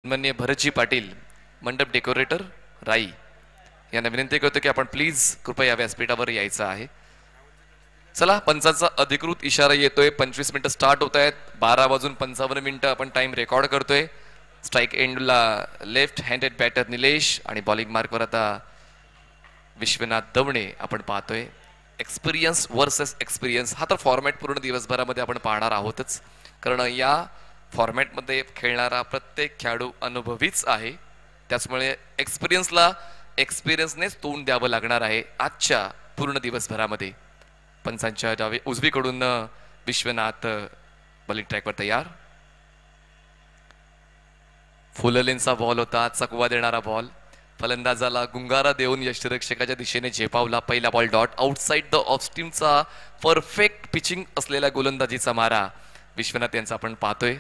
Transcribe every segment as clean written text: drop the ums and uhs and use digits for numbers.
माननीय भरतजी पाटील, मंडप डेकोरेटर, राई यांना विनंती करतो की आपण प्लीज कृपया व्यासपीठावर यायचं आहे. चला, पंचांचा अधिकृत इशारा येतोय. 25 मिनिटं स्टार्ट होत आहेत. 12:55 आपण टाइम रेकॉर्ड करतोय. स्ट्राईक एंडला लेफ्ट हँडेड बॅटर निलेश आणि बॉलिंग मार्कवर आता विश्वनाथ दवणे आपण पाहतोय. एक्सपिरियन्स वर्सेस एक्सपिरियन्स हा तर फॉर्मॅट पूर्ण दिवसभरामध्ये आपण पाहणार आहोतच, कारण या फॉर्मॅटमध्ये खेळणारा प्रत्येक खेळाडू अनुभवीच आहे. त्याचमुळे एक्सपिरियन्सला एक्सपिरियन्सनेच तोंड द्यावं लागणार आहे आजच्या पूर्ण दिवसभरामध्ये. पंचांच्या डावे उजवीकडून विश्वनाथ बॉलिंग ट्रॅकवर तयार. फुललेनचा बॉल होता, चकवा देणारा बॉल. फलंदाजाला गुंगारा देऊन यष्टिरक्षकाच्या दिशेने झेपावला. पहिला ball dot. Outside the off स्टीमचा परफेक्ट पिचिंग असलेल्या गोलंदाजीचा मारा विश्वनाथ यांचा आपण पाहतोय.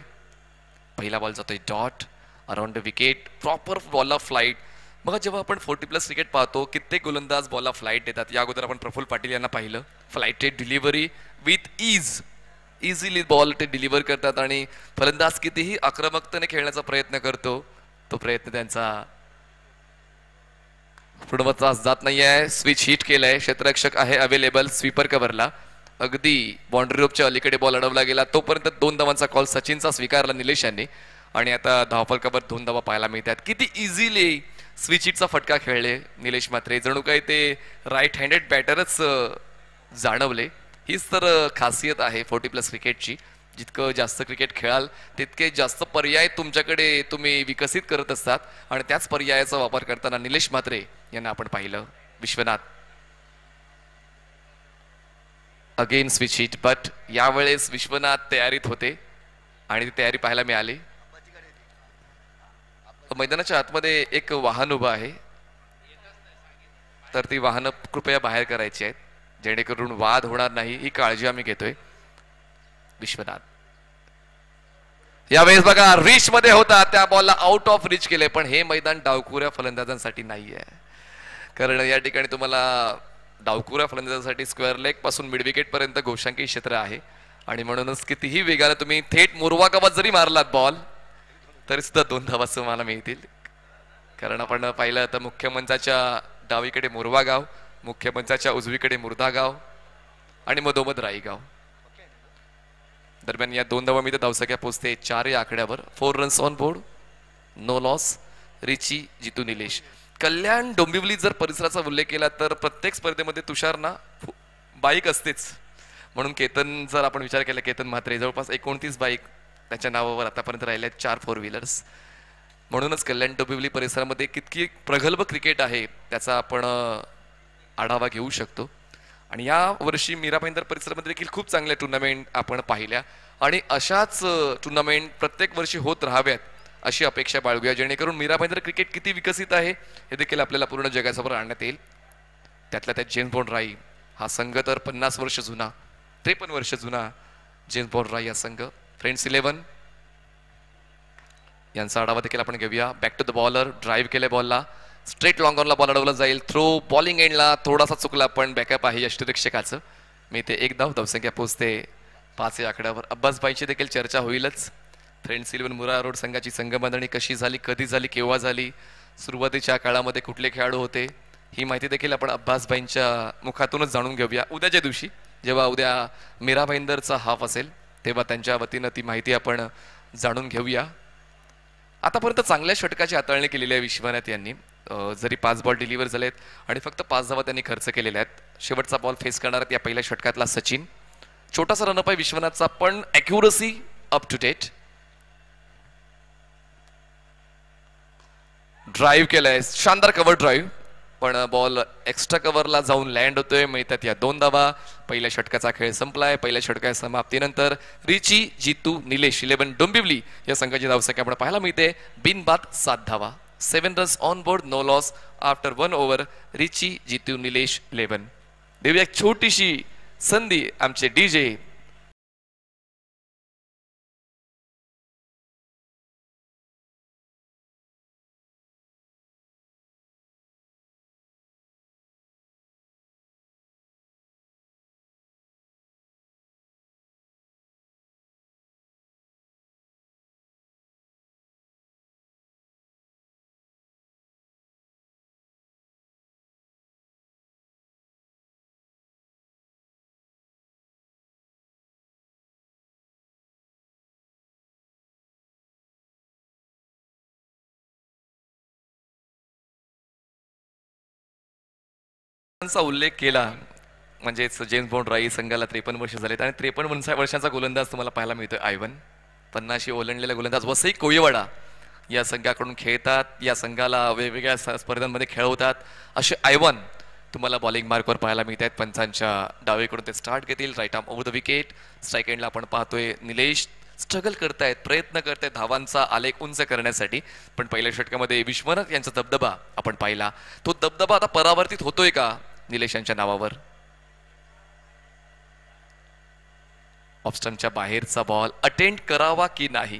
पहिला बॉल जातोय dot around the wicket. Proper बॉलला फ्लाईट. बघा, जेव्हा आपण 40+ क्रिकेट पाहतो, कित्येक गोलंदाज बॉलला फ्लाईट देतात. या अगोदर आपण प्रफुल्ल पाटील यांना पाहिलं. Flighted delivery with is, easily ball ते डिलिव्हर करतात आणि फलंदाज कितीही आक्रमकतेने खेळण्याचा प्रयत्न करतो, तो प्रयत्न त्यांचा पूर्णत्वास जात नाहीये. स्विच हिट केलंय. क्षेत्ररक्षक आहे अवेलेबल स्वीपर कव्हरला. अगदी बाउंड्री रोपच्या अलीकडे बॉल अडवला गेला. तोपर्यंत 2 धावांचा कॉल सचिनचा स्वीकारला निलेश यांनी आणि आता धावफलकावर 2 धावा पाहायला मिळतात. किती इझिली स्विच हिटचा फटका खेळले निलेश म्हात्रे. जणू काही ते राईट हँडेड बॅटरच जाणवले. हीच तर खासियत आहे 40+ क्रिकेटची. जितकं जास्त क्रिकेट खेळाल तितके जास्त पर्याय तुमच्याकडे तुम्ही विकसित करत असतात आणि त्याच पर्यायाचा वापर करताना निलेश म्हात्रे यांना आपण पाहिलं. Vishwanath again switch hit, but यावेळेस विश्वनाथ तयारीत होते आणि ती तयारी पाहायला मिळाली. मैदानाच्या आतमध्ये एक वाहन उभं आहे, तर ती वाहनं कृपया बाहेर करायची आहेत, जेणेकरून वाद होणार नाही ही काळजी आम्ही घेतोय. विश्वनाथ यावेळेस बघा रिच मध्ये होता, त्या बॉलला आउट ऑफ रिच केले. पण हे मैदान डावखुऱ्या फलंदाजांसाठी नाहीये, कारण या ठिकाणी तुम्हाला डावखुऱ्या फलंदाजांसाठी स्क्वेअर लेग पासून मिड विकेट पर्यंत घोषांकी क्षेत्र आहे आणि म्हणूनच कितीही वेगाने तुम्ही थेट मुरवा कवच जरी मारलात बॉल तरी सुद्धा 2 धावा तुम्हाला मिळतील. कारण आपण पाहिलं तर मुख्य मंचाच्या डावीकडे मुरवा गाव, मुख्य मंचाच्या उजवीकडे मुर्दा गाव आणि मधोमध राई गाव. दरम्यान या 2 धावांमध्ये धावसंख्या पोहोचते 4 या आकड्यावर. 4 runs on board, no loss. Richie, Jitu, Nilesh. Kalyan Dombivli जर परिसराचा उल्लेख केला तर प्रत्येक स्पर्धेमध्ये तुषारना बाईक असतेच. म्हणून केतन जर आपण विचार केला, केतन म्हात्रे जवळपास 29 बाईक त्याच्या नावावर आतापर्यंत राहिल्या, 4 4 व्हीलर्स. म्हणूनच कल्याण डोंबिवली परिसरामध्ये कितकी प्रगल्भ क्रिकेट आहे त्याचा आपण आढावा घेऊ शकतो. आणि या वर्षी मीरा भाईंदर परिसरामध्ये देखील खूप चांगल्या टुर्नामेंट आपण पाहिल्या आणि अशाच टुर्नामेंट प्रत्येक वर्षी होत राहाव्यात अशी अपेक्षा बाळगूया, जेणेकरून मीरा भाईंदर क्रिकेट किती विकसित आहे हे देखील आपल्याला पूर्ण जगासमोर आणण्यात येईल. त्यातल्या त्यात जेम्स बॉन्ड राई हा संघ तर 50 वर्ष जुना, 53 वर्ष जुना जेम्स बॉन्ड राई हा संघ. फ्रेंड्स 11 यांचा आढावा देखील आपण घेऊया. Back to the bowler, drive केले बॉलला, स्ट्रेट लॉंग ऑनला बॉल अडवला जाईल. थ्रो बॉलिंग एंडला थोडासा चुकला, पण बॅकअप आहे यष्टिरक्षकाचं. मी ते 1 धाव. धावसंख्या पोहोचते 5 या आकड्यावर. अब्बास भाईची देखील चर्चा होईलच. फ्रेंड्स 11 मुरा रोड संघाची संघबांधणी कशी झाली, कधी झाली, केव्हा झाली, सुरुवातीच्या काळामध्ये कुठले खेळाडू होते, ही माहिती देखील आपण अब्बास भाईंच्या मुखातूनच जाणून घेऊया. उद्याच्या दिवशी जेव्हा उद्या मीरा भाईंदरचा हाफ असेल तेव्हा त्यांच्या वतीनं ती माहिती आपण जाणून घेऊया. आतापर्यंत चांगल्या षटकाची हाताळणी केलेली आहे विश्वनाथ यांनी. जरी 5 बॉल डिलिव्हर झालेत आणि फक्त 5 धावा त्यांनी खर्च केलेल्या आहेत. शेवटचा बॉल फेस करणार या पहिल्या षटकातला सचिन. छोटासा रनअप आहे विश्वनाथचा, पण accuracy up to date. Drive केलाय, शानदार कव्हर ड्राईव्ह, पण बॉल एक्स्ट्रा कव्हरला जाऊन लँड होतोय. मिळतात या 2 धावा. पहिल्या षटकाचा खेळ संपलाय. पहिल्या षटकाच्या समाप्तीनंतर रिची, जितू, निलेश 11 डोंबिवली या संघाची धावसंख्या आपण पाहायला मिळते बिनबाद 7 धावा. 7 runs on board, no loss after 1 over. Richie, Jitu, Nilesh 11. देऊया एक छोटीशी संधी आमचे डीजे चा उल्लेख केला म्हणजेच जेम्स बॉन्ड राई संघाला 53 वर्ष झालेत आणि 53 वर्षांचा गोलंदाज तुम्हाला पाहायला मिळतोय आयवन. 50 ओलांडलेला गोलंदाज वसई कोळीवाडा या संघाकडून खेळतात, या संघाला वेगवेगळ्या स्पर्धांमध्ये खेळवतात असे आयवन तुम्हाला बॉलिंग मार्कवर पाहायला मिळत आहेत. पंचांच्या डावीकडून ते स्टार्ट घेतील, right arm over the wicket. Strike एंडला आपण पाहतोय निलेश स्ट्रगल करतायत, प्रयत्न करतायत धावांचा आलेख उंच करण्यासाठी, पण पहिल्या षटकामध्ये विश्वनाथ यांचा दबदबा आपण पाहिला. तो दबदबा आता परावर्तित होतोय का निलेश यांच्या नावावर? ऑप्शनच्या बाहेरचा बॉल अटेंड करावा की नाही?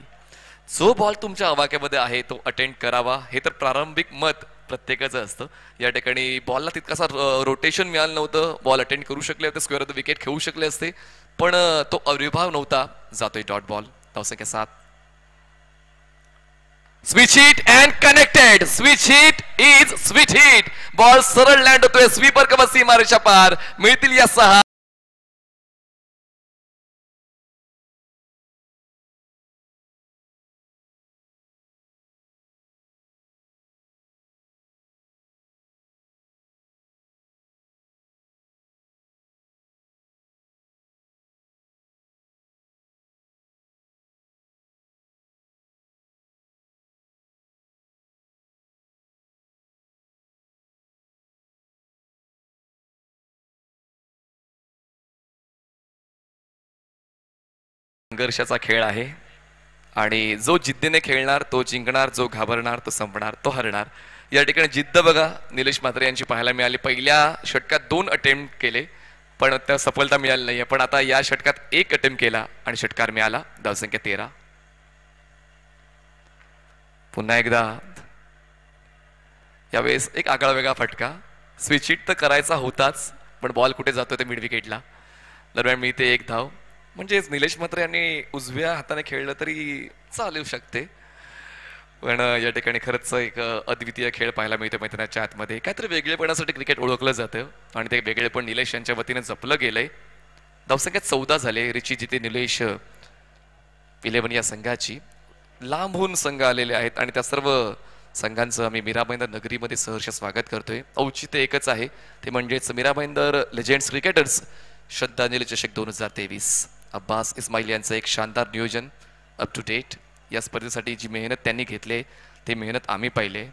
जो बॉल तुमच्या आवाक्यामध्ये आहे तो अटेंड करावा, हे तर प्रारंभिक मत प्रत्येकाचं असतं. या ठिकाणी बॉलला तितकासा रोटेशन मिळालं नव्हतं, बॉल अटेंड करू शकले होते, स्क्वेअर ऑफ द विकेट खेळू शकले असते, पण तो अविर्भाव नव्हता. जातोय डॉट बॉल. धावसंख्या 7. Switch hit and connected. Switch hit is switch hit. Ball सरळ लँड होतोय स्वीपर कम सीमारेषा पार. मिळतील या 6. संघर्षाचा खेळ आहे आणि जो जिद्दीने खेळणार तो जिंकणार, जो घाबरणार तो संपणार, तो हरणार. या ठिकाणी जिद्द बघा निलेश म्हात्रे यांची पाहायला मिळाली. पहिल्या षटकात 2 अटेम्प्ट केले पण त्या सफलता मिळाली नाहीये, पण आता या षटकात 1 अटेम्प्ट केला आणि षटकार मिळाला. धावसंख्या 13. पुन्हा एकदा यावेळेस एक आगळा वेगळा फटका. स्विच हिट तर करायचा होताच, पण बॉल कुठे जातो ते मिड विकेटला. दरम्यान मिळते 1 धाव. म्हणजेच निलेश म्हात्रे यांनी उजव्या हाताने खेळलं तरी चालू शकते, पण या ठिकाणी खरंच एक अद्वितीय खेळ पाहायला मिळतो मैदानाच्या आतमध्ये. काहीतरी वेगळेपणासाठी क्रिकेट ओळखलं जातं आणि ते वेगळेपण निलेश यांच्या वतीने जपलं गेलंय. धावसंख्या 14 झाले. रिची जिते निलेश 11 या संघाची. लांबून संघ आलेले आहेत आणि त्या सर्व संघांचं आम्ही मीराभाईंदर नगरीमध्ये सहर्ष स्वागत करतोय. औचित्य एकच आहे, ते म्हणजेच मीराभाईंदर लेजेंड्स क्रिकेटर्स श्रद्धांजली चषक 2023. अब्बास इस्माईल यांचं एक शानदार नियोजन अप टू डेट. या स्पर्धेसाठी जी मेहनत त्यांनी घेतली ती मेहनत आम्ही पाहिले.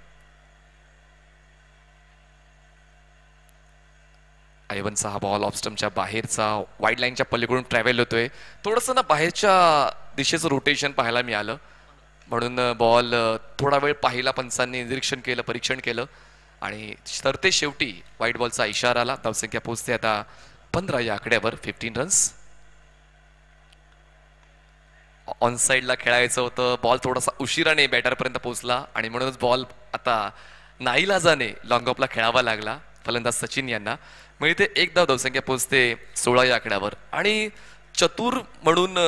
आयवनचा हा बॉल ऑफस्टमच्या बाहेरचा वाईड लाईनच्या पलीकडून ट्रॅव्हल होतोय. थोडंसं ना बाहेरच्या दिशेचं रोटेशन पाहायला मिळालं, म्हणून बॉल थोडा वेळ पाहिला, पंचांनी निरीक्षण केलं, परीक्षण केलं आणि सरते शेवटी व्हाईट बॉलचा इशारा आला. धावसंख्या पोहोचते आता 15 या आकड्यावर. 15 रन्स. ऑन साइडला खेळायचं होतं, बॉल थोडासा उशिराने बॅटरपर्यंत पोहोचला आणि म्हणूनच बॉल आता नाईलाजाने लॉंग ऑफला खेळावा लागला फलंदाज सचिन यांना. मिळते 1 धाव. धावसंख्या पोहोचते 16 या आकड्यावर. आणि चतुर म्हणून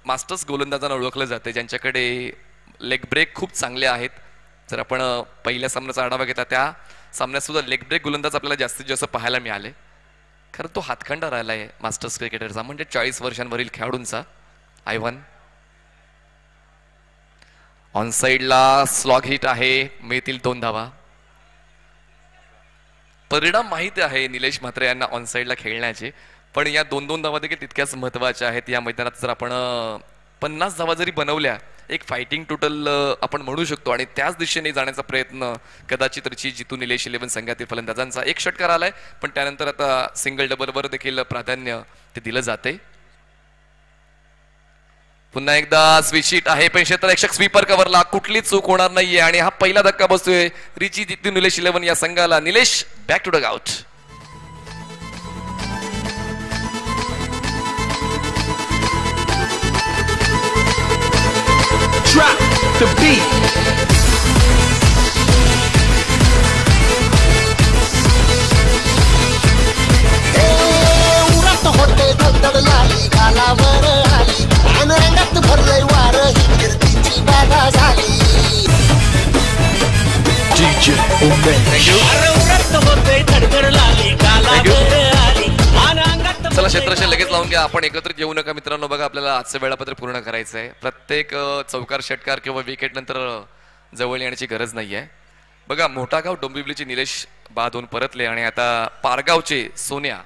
मास्टर्स गोलंदाजांना ओळखलं जाते, ज्यांच्याकडे लेग ब्रेक खूप चांगले आहेत. जर आपण पहिल्या सामन्याचा आढावा घेता त्या सामन्यात सुद्धा लेग ब्रेक गोलंदाज आपल्याला जास्तीत जास्त पाहायला मिळाले. खरं तो हातखंडा राहिलाय मास्टर्स क्रिकेटरचा, म्हणजे 40 वर्षांवरील खेळाडूंचा. आयवन ऑन साइडला स्लॉग हिट आहे. मिळतील 2 धावा. परिणाम माहिती आहे निलेश म्हात्रे यांना ऑन साइडला खेळण्याचे, पण या 2-2 धावा देखील तितक्याच महत्वाच्या आहेत. या मैदानात जर आपण 50 धावा जरी बनवल्या, एक फायटिंग टोटल आपण म्हणू शकतो आणि त्याच दिशेने जाण्याचा प्रयत्न कदाचित रिची जितू निलेश 11 संघातील फलंदाजांचा. 1 षटकार आलाय, पण त्यानंतर आता सिंगल डबलवर देखील प्राधान्य ते दिलं जाते. पुन्हा एकदा स्विच हिट आहे, पण क्षेत्ररक्षक स्वीपर कव्हरला कुठली चूक होणार नाहीये आणि हा पहिला धक्का बसतोय रिची जितू निलेश 11 या संघाला. Nilesh back to dugout. Drop the beat. उरात होते धडधड लाली गालावर आली आणि रंगात भरलंय वार ही कीर्तीची बाधा झाली. DJ Omen. उरात होते धडधड लाली गालावर आली आणि रंगात. चला क्षेत्रशे लगेच लावून घ्या. आपण एकत्रित येऊ नका मित्रांनो. बघा आपल्याला आजचं वेळापत्र पूर्ण करायचं आहे. प्रत्येक चौकार षटकार किंवा विकेट नंतर जवळ येण्याची गरज नाही आहे. बघा मोठागाव डोंबिवलीचे निलेश बाद होऊन परतले आणि आता पारगावचे सोन्या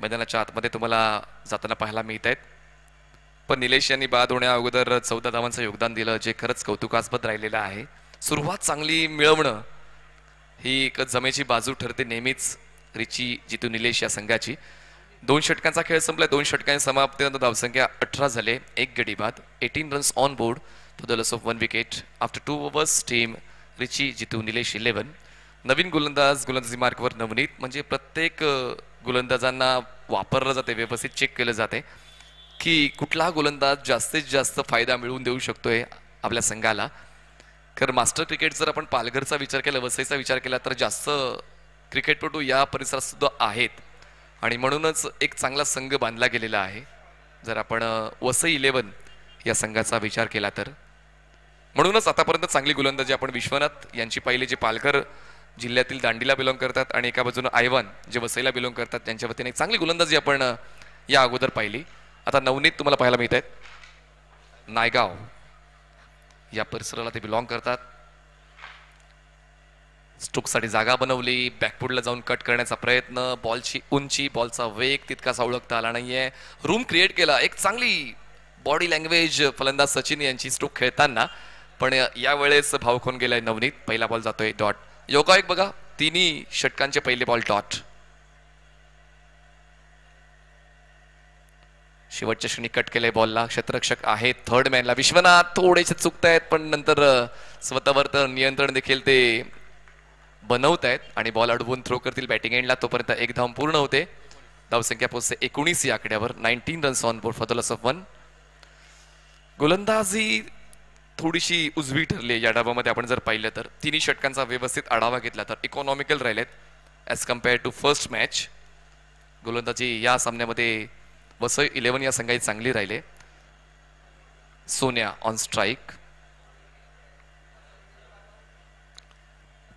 मैदानाच्या आतमध्ये तुम्हाला जाताना पाहायला मिळत आहेत. पण निलेश यांनी बाद होण्या अगोदर 14 धावांचं योगदान दिलं, जे खरंच कौतुकास्पद राहिलेलं आहे. सुरुवात चांगली मिळवणं ही एक जमेची बाजू ठरते नेहमीच रिची जितू निलेश या संघाची. 2 षटकांचा खेळ संपला. 2 षटकांच्या समाप्तीनंतर धावसंख्या 18 झाले, 1 गडी बाद, 18 runs on board for the loss of 1 wicket after 2 overs. Team Richie Jitu Nilesh 11. नवीन गोलंदाजी मार्कवर नवनीत. म्हणजे प्रत्येक गोलंदाजांना वापरलं जाते, व्यवस्थित चेक केलं जाते की कुठला गोलंदाज जास्तीत जास्त फायदा मिळवून देऊ शकतोय आपल्या संघाला. कारण मास्टर क्रिकेट जर आपण पालघरचा विचार केला, वसईचा विचार केला तर जास्त क्रिकेटपटू या परिसरात सुद्धा आहेत आणि म्हणूनच एक चांगला संघ बांधला गेलेला आहे. जर आपण वसई 11 या संघाचा विचार केला तर म्हणूनच आतापर्यंत चांगली गोलंदाजी आपण विश्वनाथ यांची पाहिली, जे पालघर जिल्ह्यातील दांडीला बिलॉंग करतात, आणि एका बाजूने आयवान जे वसईला बिलॉंग करतात, त्यांच्या वतीने एक चांगली गोलंदाजी आपण या अगोदर पाहिली. आता नवनीत तुम्हाला पाहायला मिळत आहेत. नायगाव या परिसराला ते बिलॉंग करतात. स्ट्रोकसाठी जागा बनवली, बॅकफुटला जाऊन कट करण्याचा प्रयत्न, बॉलची उंची, बॉलचा वेग तितकासा ओळखता आला नाहीये. रूम क्रिएट केला, एक चांगली बॉडी लँग्वेज फलंदाज सचिन यांची स्ट्रोक खेळताना, पण यावेळेस भाव खाऊन गेलाय नवनीत. पहिला बॉल जातोय डॉट. योगायोग बघा, तिन्ही षटकांचे पहिले बॉल डॉट. शेवटच्या क्षणी कट केलंय बॉलला. क्षेत्ररक्षक आहेत थर्ड मॅनला विश्वनाथ, थोडेसे चुकतायत पण नंतर स्वतःवर तर नियंत्रण देखील ते बनवत आहेत आणि बॉल अडवून थ्रो करतील बॅटिंग एंडला. तोपर्यंत एक धाव पूर्ण होते. धावसंख्या पोहोचते 19 या आकड्यावर. 19 runs on board for the loss of 1. गोलंदाजी थोडीशी उजवी ठरली या डावामध्ये. आपण जर पाहिलं तर तिन्ही षटकांचा व्यवस्थित आढावा घेतला तर इकॉनॉमिकल राहिलेत as compared to first match. गोलंदाजी या सामन्यामध्ये वसई 11 या संघाची चांगली राहिले. Sonya on strike.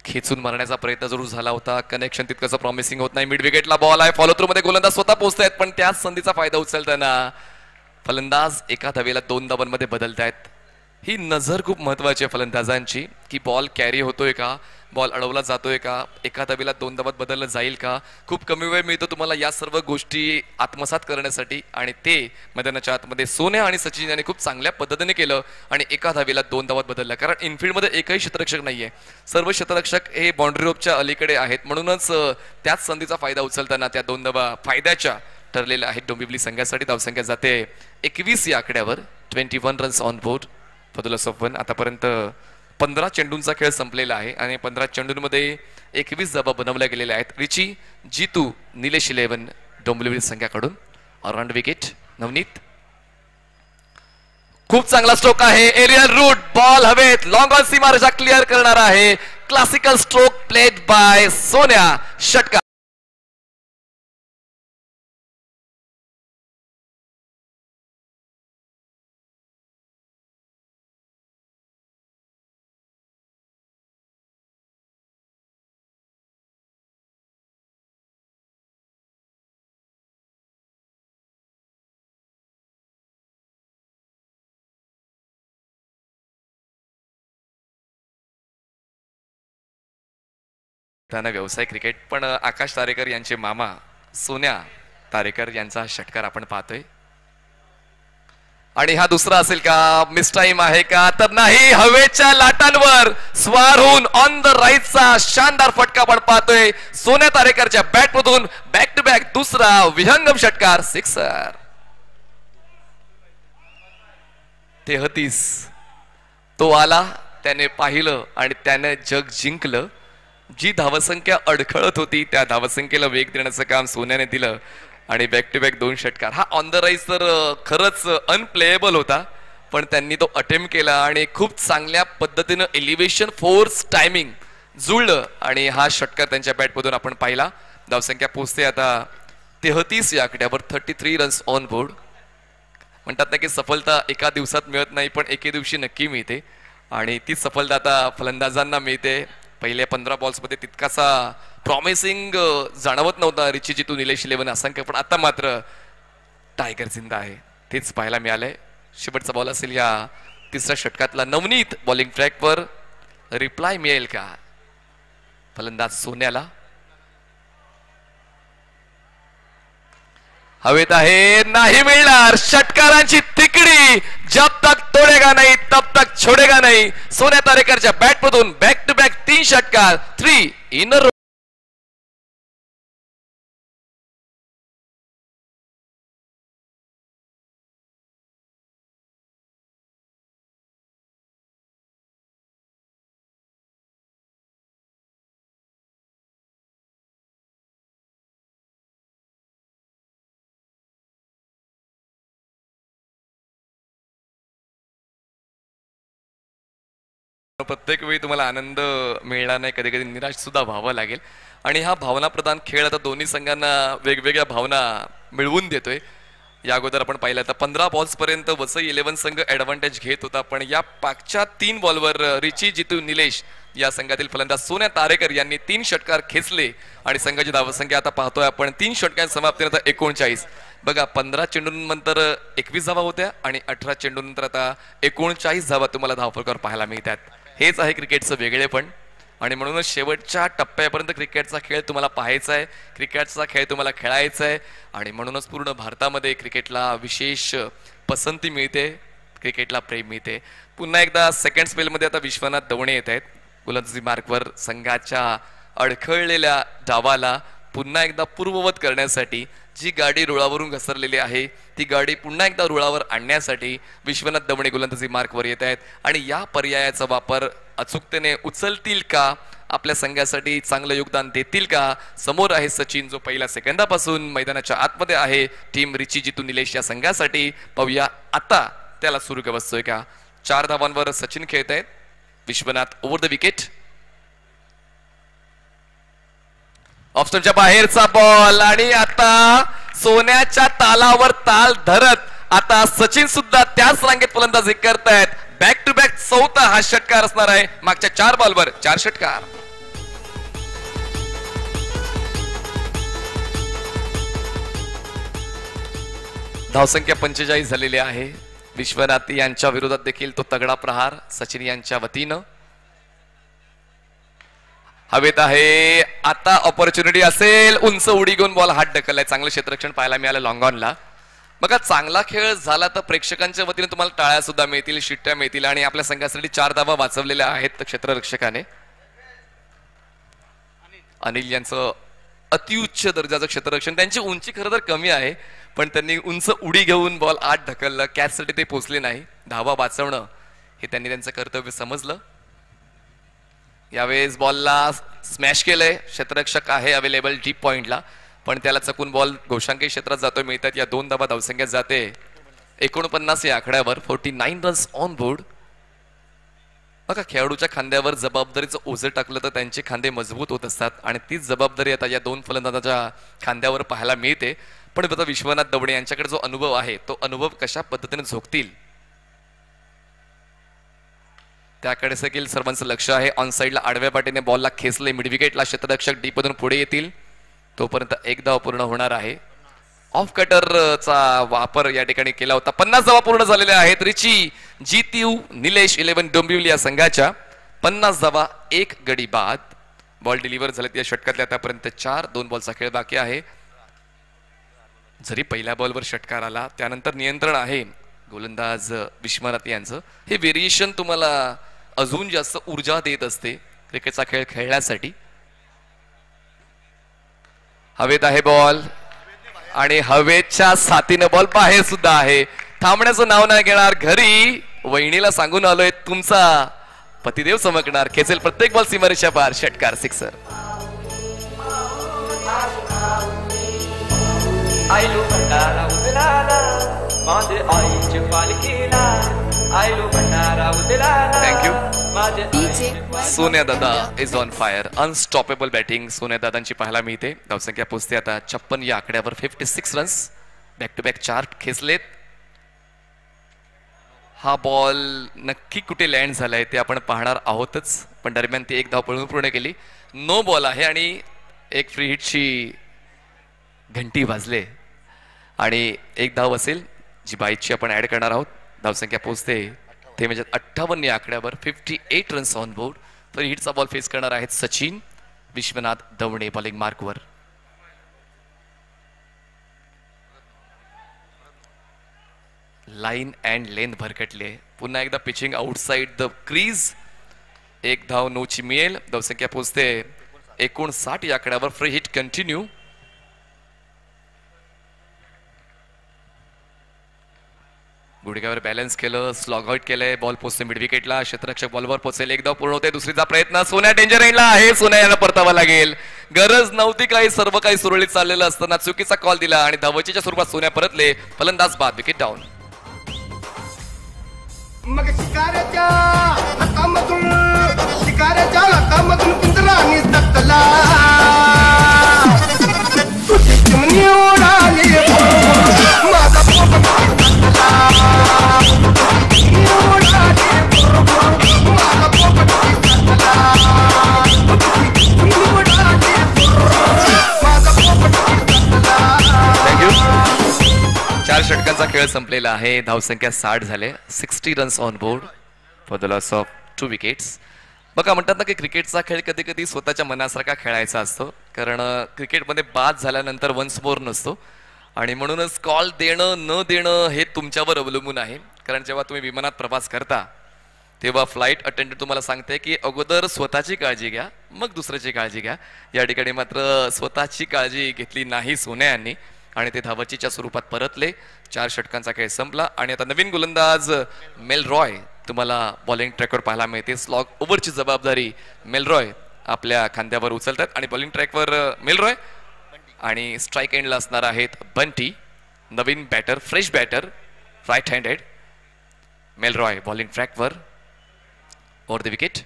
खेचून मारण्याचा प्रयत्न जरूर झाला होता, कनेक्शन तितकंसं प्रॉमिसिंग होत नाही. मिड विकेटला बॉल आहे, फॉलो थ्रू मध्ये गोलंदाज स्वतः पोहोचतायत, पण त्याच संधीचा फायदा उचलताना फलंदाज एका धावेला 2 धावांमध्ये बदलतायत. ही नजर खूप महत्वाची आहे फलंदाजांची की बॉल कॅरी होतोय का, बॉल अडवला जातोय का, एका धावेला 2 धावात बदललं जाईल का. खूप कमी वेळ मिळतो तुम्हाला या सर्व गोष्टी आत्मसात करण्यासाठी आणि ते मैदानाच्या आतमध्ये सोन्या आणि सचिन यांनी खूप चांगल्या पद्धतीने केलं आणि एका धावेला 2 धावात बदललं. कारण इनफिल्डमध्ये एकही क्षेत्ररक्षक नाहीये, सर्व क्षेत्ररक्षक हे बाउंड्री रोपच्या अलीकडे आहेत. म्हणूनच त्याच संधीचा फायदा उचलताना त्या 2 धावा फायद्याच्या ठरलेल्या आहेत डोंबिवली संघासाठी. धावसंख्या जाते 21 या आकड्यावर. 21 runs on board for the loss of 1. आतापर्यंत 15 चेंडूंचा खेळ संपलेला आहे आणि 15 चेंडूंमध्ये 21 धावा बनवल्या गेलेल्या आहेत. रिची जितू निलेश 11 डोंबिवली संघाकडून. All round wicket Navneet. खूप चांगला स्ट्रोक आहे, एरियल रूट, बॉल हवेत, लॉंग ऑन सीमारेषा क्लिअर करणार आहे. Classical stroke played by Sonya. षटकार त्यांना व्यवसाय क्रिकेट. पण आकाश तारेकर यांचे मामा सोन्या तारेकर यांचा षटकार आपण पाहतोय आणि हा दुसरा असेल का, मिस टाइम आहे का, तर नाही. हवेच्या लाटांवर स्वार होऊन ऑन द राईटचा शानदार फटका आपण पाहतोय सोन्या तारेकरच्या बॅट मधून. बॅक टू बॅक दुसरा विहंगम षटकार, सिक्सर. 33 तो आला, त्याने पाहिलं आणि त्याने जग जिंकलं. जी धावसंख्या अडखळत होती त्या धावसंख्येला वेग देण्याचं काम सोन्याने दिलं आणि बॅक टू बॅक 2 षटकार. हा ऑन द राईज तर खरंच अनप्लेएबल होता, पण त्यांनी तो अटेम्प्ट केला आणि खूप चांगल्या पद्धतीनं एलिव्हेशन फोर्स टायमिंग जुळलं आणि हा षटकार त्यांच्या बॅटमधून आपण पाहिला. धावसंख्या पोहोचते आता 33 या आकड्यावर. 33 रन्स ऑन बोर्ड. म्हणतात ना की सफलता एका दिवसात मिळत नाही, पण एके दिवशी नक्की मिळते आणि ती सफलता आता फलंदाजांना मिळते. पहिल्या 15 बॉल्समध्ये तितकासा प्रॉमिसिंग जाणवत नव्हता रिची जितू निलेश 11 असंख्य, पण आता मात्र टायगर जिंदा आहे तेच पाहायला मिळालंय. शेवटचा बॉल असेल या तिसऱ्या षटकातला. नवनीत बॉलिंग ट्रॅकवर. रिप्लाय मिळेल का, फलंदाज सोन्याला. हवेत आहे, नाही मिळणार. षटकारांची तिकडी. जब तक तोडेगा नाही तब तक छोडेगा नाही. सोन्या तारेकरच्या बॅट मधून बॅक टू बॅक 3 षटकार. 3 इन अ रो. प्रत्येक वेळी तुम्हाला आनंद मिळणार नाही, कधी कधी निराश सुद्धा व्हावं लागेल. आणि हा भावना प्रधान खेळ आता दोन्ही संघांना वेगवेगळ्या भावना मिळवून देतोय. या अगोदर आपण पाहिलं तर 15 बॉल्स पर्यंत वसई 11 संघ ऍडव्हान्टेज घेत होता, पण या पाकच्या 3 बॉलवर रिची जितू निलेश या संघातील फलंदाज सोन्या तारेकर यांनी 3 षटकार खेचले आणि संघाची धावसंख्या आता पाहतोय आपण 3 षटकांच्या समाप्तीनंतर 39. बघा 15 चेंडूंनंतर 21 धावा होत्या आणि 18 चेंडूनंतर आता 39 धावा तुम्हाला धावफलकावर पाहायला मिळतात. हेच आहे क्रिकेटचं वेगळेपण. आणि म्हणूनच शेवटच्या टप्प्यापर्यंत क्रिकेटचा खेळ तुम्हाला पाहायचा आहे, क्रिकेटचा खेळ तुम्हाला खेळायचा आहे. आणि म्हणूनच पूर्ण भारतामध्ये क्रिकेटला विशेष पसंती मिळते, क्रिकेटला प्रेम मिळते. पुन्हा एकदा सेकंड स्पेलमध्ये आता विश्वनाथ दवणे येत आहेत. गोलंदाजी मार्कवर संघाच्या अडखळलेल्या डावाला पुन्हा एकदा पूर्ववत करण्यासाठी जी गाडी रुळावरून घसरलेली आहे ती गाडी पुन्हा एकदा रुळावर आणण्यासाठी विश्वनाथ दवणे गोलंदाजी मार्कवर येत आहेत. आणि या पर्यायाचा वापर अचूकतेने उचलतील का, आपल्या संघासाठी चांगलं योगदान देतील का. समोर आहे सचिन जो पहिल्या सेकंदापासून मैदानाच्या आतमध्ये आहे. टीम रिची जितू निलेश या संघासाठी. पाहूया आता त्याला सुरू का बसतोय का. 4 धावांवर सचिन खेळत आहेत. Vishwanath over the wicket. ऑप्शनच्या बाहेरचा बॉल आणि आता सोन्याच्या तालावर ताल धरत आता सचिन सुद्धा त्याच रांगेत फलंदाजी करतायत. बॅक टू बॅक 4था हा षटकार असणार आहे. मागच्या 4 बॉलवर 4 षटकार. धावसंख्या 45 झालेली आहे. विश्वनाथ यांच्या विरोधात देखील तो तगडा प्रहार सचिन यांच्या वतीनं. हवेत आहे, आता ऑपॉर्च्युनिटी असेल. उंच उडी घेऊन बॉल हात ढकललाय. चांगलं क्षेत्ररक्षण पाहायला मिळालं लॉंग ऑनला. बघा चांगला खेळ झाला तर प्रेक्षकांच्या वतीने तुम्हाला टाळ्या सुद्धा मिळतील, शिट्ट्या मिळतील. आणि आपल्या संघासाठी 4 धावा वाचवलेल्या आहेत क्षेत्ररक्षकाने. अनिल यांचं अतिउच्च दर्जाचं क्षेत्ररक्षण. त्यांची उंची खरं तर कमी आहे, पण त्यांनी उंच उडी घेऊन बॉल आत ढकललं. कॅचसाठी ते पोचले नाही. धावा वाचवणं हे त्यांनी त्यांचं कर्तव्य समजलं. यावेळेस बॉलला स्मॅश केलंय. क्षेत्ररक्षक आहे अवेलेबल डीप पॉइंटला, पण त्याला चकून बॉल घोषांकी क्षेत्रात जातोय. मिळतात या 2 धावा धावसंख्येत जाते 49 या आकड्यावर. 49 रन्स ऑन बोर्ड. बघा खेळाडूच्या खांद्यावर जबाबदारीचं ओझं टाकलं तर त्यांचे खांदे मजबूत होत असतात आणि तीच जबाबदारी आता या 2 फलंदाजांच्या खांद्यावर पाहायला मिळते. पण आता विश्वनाथ दवणे यांच्याकडे जो अनुभव आहे तो अनुभव कशा पद्धतीने झोकतील त्याकडे देखील सर्वांचं लक्ष आहे. ऑन साइडला आडव्या पाठीने बॉलला खेचले. मिड विकेटला क्षेत्ररक्षक डीप मधून पुढे येतील. तोपर्यंत 1 धाव पूर्ण होणार आहे. ऑफ कटरचा वापर या ठिकाणी केला होता. 50 धावा पूर्ण झालेल्या आहेत. रिची जितू निलेश 11 डोंबिवली या संघाच्या. 50 धावा 1 गडी बाद. बॉल डिलिव्हर झालेत या षटकातले आतापर्यंत 4. 2 बॉलचा खेळ बाकी आहे. जरी पहिल्या बॉलवर षटकार आला त्यानंतर नियंत्रण आहे गोलंदाज विश्वनाथ यांचं. हे व्हेरिएशन तुम्हाला अजून जास्त ऊर्जा देत असते क्रिकेटचा खेळ खेळण्यासाठी. हवेत आहे बॉल आणि हवेच्या साथीनं बॉल बाहेर सुद्धा आहे. थांबण्याचं नाव नाही घेणार. घरी वहिनीला सांगून आलोय तुमचा पतिदेव चमकणार. खेचेल प्रत्येक बॉल सीमारेषा पार. षटकार 6. आयलो भंडारा उदलाला माझे आईचे पालखीला. आयलो भंडारा उदलाला. Thank you. Sonya Dada is on fire. Unstoppable batting Sonya दादांची पाहायला मिळते. धावसंख्या पोचते आता 56 या आकड्यावर. 56 रन्स. बॅक टू बॅक 4 खेचलेत. हा बॉल नक्की कुठे लँड झालाय ते आपण पाहणार आहोतच, पण दरम्यान ती 1 धाव पूर्ण केली. नो बॉल आहे आणि 1 फ्री हिटची घंटी वाजले आणि 1 धाव असेल जी बाईची आपण ऍड करणार आहोत. धावसंख्या पोहोचते ते म्हणजे 58 या आकड्यावर. 58 रन्स ऑन बोर्ड. तर हिटचा बॉल फेस करणार आहेत सचिन. विश्वनाथ दवणे बॉलिंग मार्कवर. लाईन अँड लेंथ भरकटले. पुन्हा एकदा पिचिंग आउटसाइड द क्रीज. एक धाव नोची मिळेल. धावसंख्या पोहोचते 59 या आकड्यावर. Free hit continue. गुडघ्यावर बॅलन्स केलं, स्लॉग आउट केलंय. बॉल पोहोचते मिड विकेटला. क्षेत्ररक्षक बॉलवर पोहोचेल. एक धाव पूर्ण होते. दुसरीचा प्रयत्न. सोन्या डेंजर एंडला आहे. सोन्या याला परतावा लागेल. गरज नव्हती काही. सर्व काही सुरळीत चाललेलं असताना चुकीचा कॉल दिला आणि धावचीच्या स्वरूपात सोन्या परतले. फलंदाज बाद. Wicket down. मग शिकाऱ्याच्या हातामधून पिंजराने सटला. तुझी चिमणी उडाली माझा पोपट सटला. उडाली माझा पोपट सटला. उडाली माझा पोपट सटला. थँक्यू. 4 षटकांचा खेळ संपलेला आहे. धावसंख्या 60 झाले. 60 runs on board for the loss of 2 wickets. बघा म्हणतात ना की क्रिकेटचा खेळ कधी कधी स्वतःच्या मनासारखा खेळायचा असतो. कारण क्रिकेटमध्ये बाद झाल्यानंतर वन्स मोर नसतो आणि म्हणूनच कॉल देणं न देणं हे तुमच्यावर अवलंबून आहे. कारण जेव्हा तुम्ही विमानात प्रवास करता तेव्हा फ्लाईट अटेंडंट तुम्हाला सांगते की अगोदर स्वतःची काळजी घ्या मग दुसऱ्याची काळजी घ्या. या ठिकाणी मात्र स्वतःची काळजी घेतली नाही सोन्या यांनी आणि ते धावचीच्या स्वरूपात परतले. 4 षटकांचा खेळ संपला आणि आता नवीन गोलंदाज मेलरॉय तुम्हाला बॉलिंग ट्रॅकवर पाहायला मिळते. स्लॉग ओव्हरची जबाबदारी मेलरॉय आपल्या खांद्यावर उचलतात आणि बॉलिंग ट्रॅकवर मेलरॉय आणि स्ट्राईक एंडला असणार आहेत बंटी. नवीन batter, fresh batter, right handed. Melroy bowling ट्रॅकवर. Over the wicket.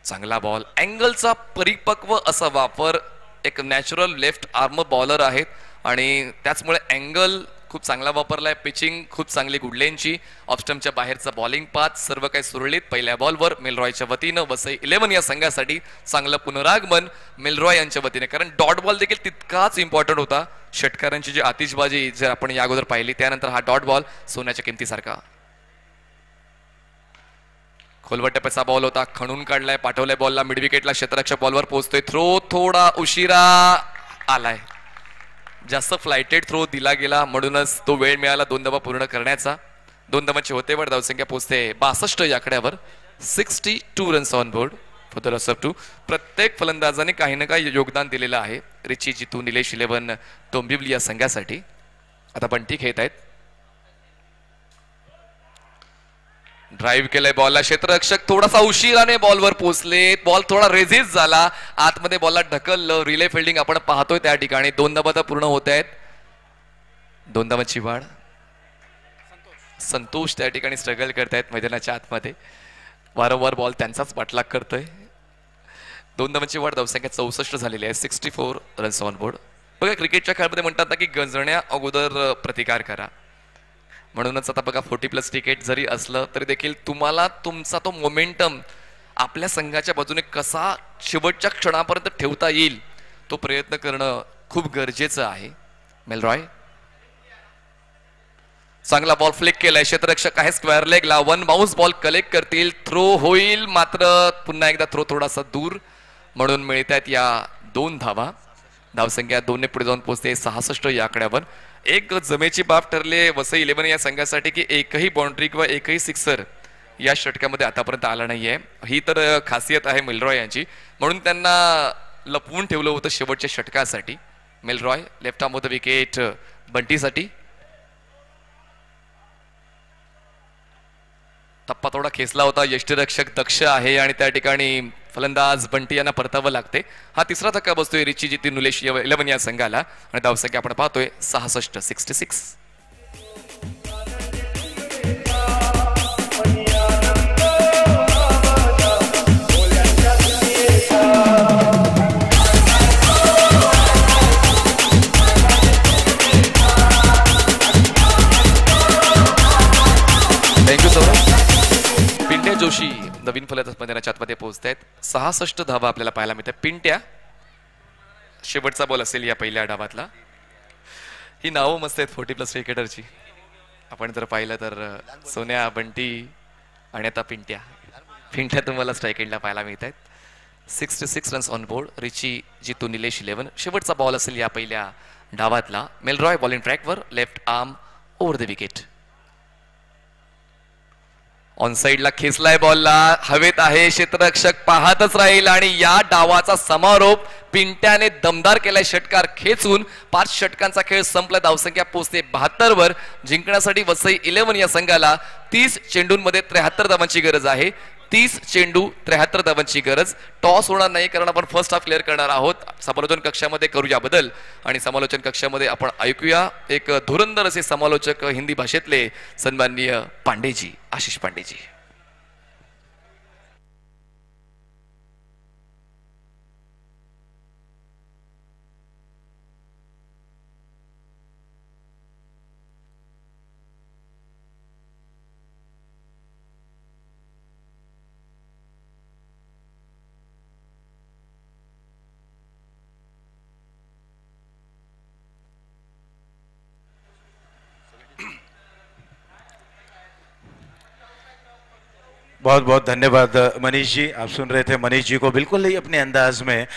चांगला बॉल. अँगलचा परिपक्व असा वापर. एक नॅचरल लेफ्ट आर्म बॉलर आहेत आणि त्याचमुळे अँगल खूप चांगला वापरलाय. पिचिंग खूप चांगली गुडलेनची. ऑफस्टमच्या बाहेरचा बॉलिंग पाथ. सर्व काही सुरळीत. पहिल्या बॉलवर मेलरॉयच्या वतीनं वसई 11 या संघासाठी चांगलं पुनरागमन मेलरॉय यांच्या वतीने. कारण डॉट बॉल देखील तितकाच इम्पॉर्टंट होता. षटकारांची जी आतिषबाजी जर आपण या अगोदर पाहिली त्यानंतर हा डॉट बॉल सोन्याच्या किमतीसारखा. खोलवट टप्प्याचा बॉल होता. खणून काढलाय. पाठवलाय बॉलला मिड विकेटला. क्षेत्ररक्षक बॉलवर पोहोचतोय. थ्रो थोडा उशिरा आलाय. जास्त फ्लायटेड थ्रो दिला गेला म्हणूनच तो वेळ मिळाला 2 धावा पूर्ण करण्याचा. 2 धावांची होते वर धावसंख्या पोहोचते 62 या आकड्यावर. 62 runs on board for the loss of 2. प्रत्येक फलंदाजाने काही ना काही योगदान दिलेलं आहे. रिची, जितू, निलेश 11 डोंबिवली या संघासाठी. आता बंटी खेळत आहेत. ड्राईव्ह केलंय बॉलला. क्षेत्ररक्षक थोडासा उशिराने बॉलवर पोहोचले. बॉल थोडा रेझिस्ट झाला. आतमध्ये बॉलला ढकललं. रिले फिल्डिंग आपण पाहतोय त्या ठिकाणी. 2 धावा तर पूर्ण होत आहेत. 2 धावांची वाढ. संतोष त्या ठिकाणी स्ट्रगल करतायत मैदानाच्या आतमध्ये. वारंवार बॉल त्यांचाच पाठलाग करतोय. 2 धावांची वाढ. धावसंख्या 64 झालेली आहे. 64 रन्स ऑन बोर्ड. बघा क्रिकेटच्या खेळामध्ये म्हणतात ना की गंजण्या अगोदर प्रतिकार करा. म्हणूनच आता बघा 40+ विकेट जरी असलं तरी देखील तुम्हाला तुमचा तो मोमेंटम आपल्या संघाच्या बाजूने कसा शेवटच्या क्षणापर्यंत ठेवता येईल तो प्रयत्न करणं खूप गरजेचं आहे. मेलरॉय चांगला बॉल फ्लिक केलाय. क्षेत्ररक्षक आहे स्क्वेअर लेगला. 1 बाउन्स बॉल कलेक्ट करतील. थ्रो होईल मात्र पुन्हा एकदा थ्रो थोडासा दूर म्हणून मिळतात या 2 धावा. धावसंख्या 2 ने पुढे जाऊन पोहोचते 66 या आकड्यावर. एक जमेची बाब ठरले वसई 11 या संघासाठी की एकही बाउंड्री किंवा एकही सिक्सर या षटकामध्ये आतापर्यंत आला नाहीये. ही तर खासियत आहे मेलरॉय यांची. म्हणून त्यांना लपवून ठेवलं होतं शेवटच्या षटकासाठी. Melroy left arm off the wicket बंटीसाठी. टप्पा थोडा खेचला होता. यष्टीरक्षक दक्ष आहे आणि त्या ठिकाणी फलंदाज बंटी यांना परतावं लागते. हा तिसरा धक्का बसतोय रिची, जितू, निलेश 11 या संघाला आणि धावसंख्या आपण पाहतोय 66. Thank you sir. पिंट्या जोशी नवीन फलंदाज मैदानाच्या आतमध्ये पोहोचत आहेत. 66 धावा आपल्याला पाहायला मिळतात. पिंट्या शेवटचा बॉल असेल या पहिल्या डावातला. ही नावं मस्त आहेत 40+ क्रिकेटरची. आपण जर पाहिलं तर सोन्या, बंटी आणि आता पिंट्या. पिंट्या तुम्हाला स्ट्राईक एंडला पाहायला मिळत आहेत. 66 runs on board. Richie Jitu Nilesh 11. शेवटचा बॉल असेल या पहिल्या डावातला. मेलरॉय बॉलिंग ट्रॅकवर, left arm over the wicket. On साइडला खेचलाय बॉलला, हवेत आहे, क्षेत्ररक्षक पाहतच राहील आणि या डावाचा समारोप पिंट्याने दमदार केलाय. षटकार खेचून 5 षटकांचा खेळ संपला. धावसंख्या पोहोचते 72 वर. जिंकण्यासाठी वसई 11 या संघाला 30 चेंडूंमध्ये 73 धावांची गरज आहे. 30 चेंडू 73 धावांची गरज. टॉस होणार नाही कारण आपण फर्स्ट हाफ क्लिअर करणार आहोत. समालोचन कक्षामध्ये करूया बदल आणि समालोचन कक्षामध्ये आपण ऐकूया एक धुरंदर असे समालोचक हिंदी भाषेतले सन्माननीय पांडेजी, आशिष पांडेजी. बहुत बहुत धन्यवाद मनीष जी. आप सुन रहे थे मनीष जी को बिल्कुल ही अपने अंदाज में.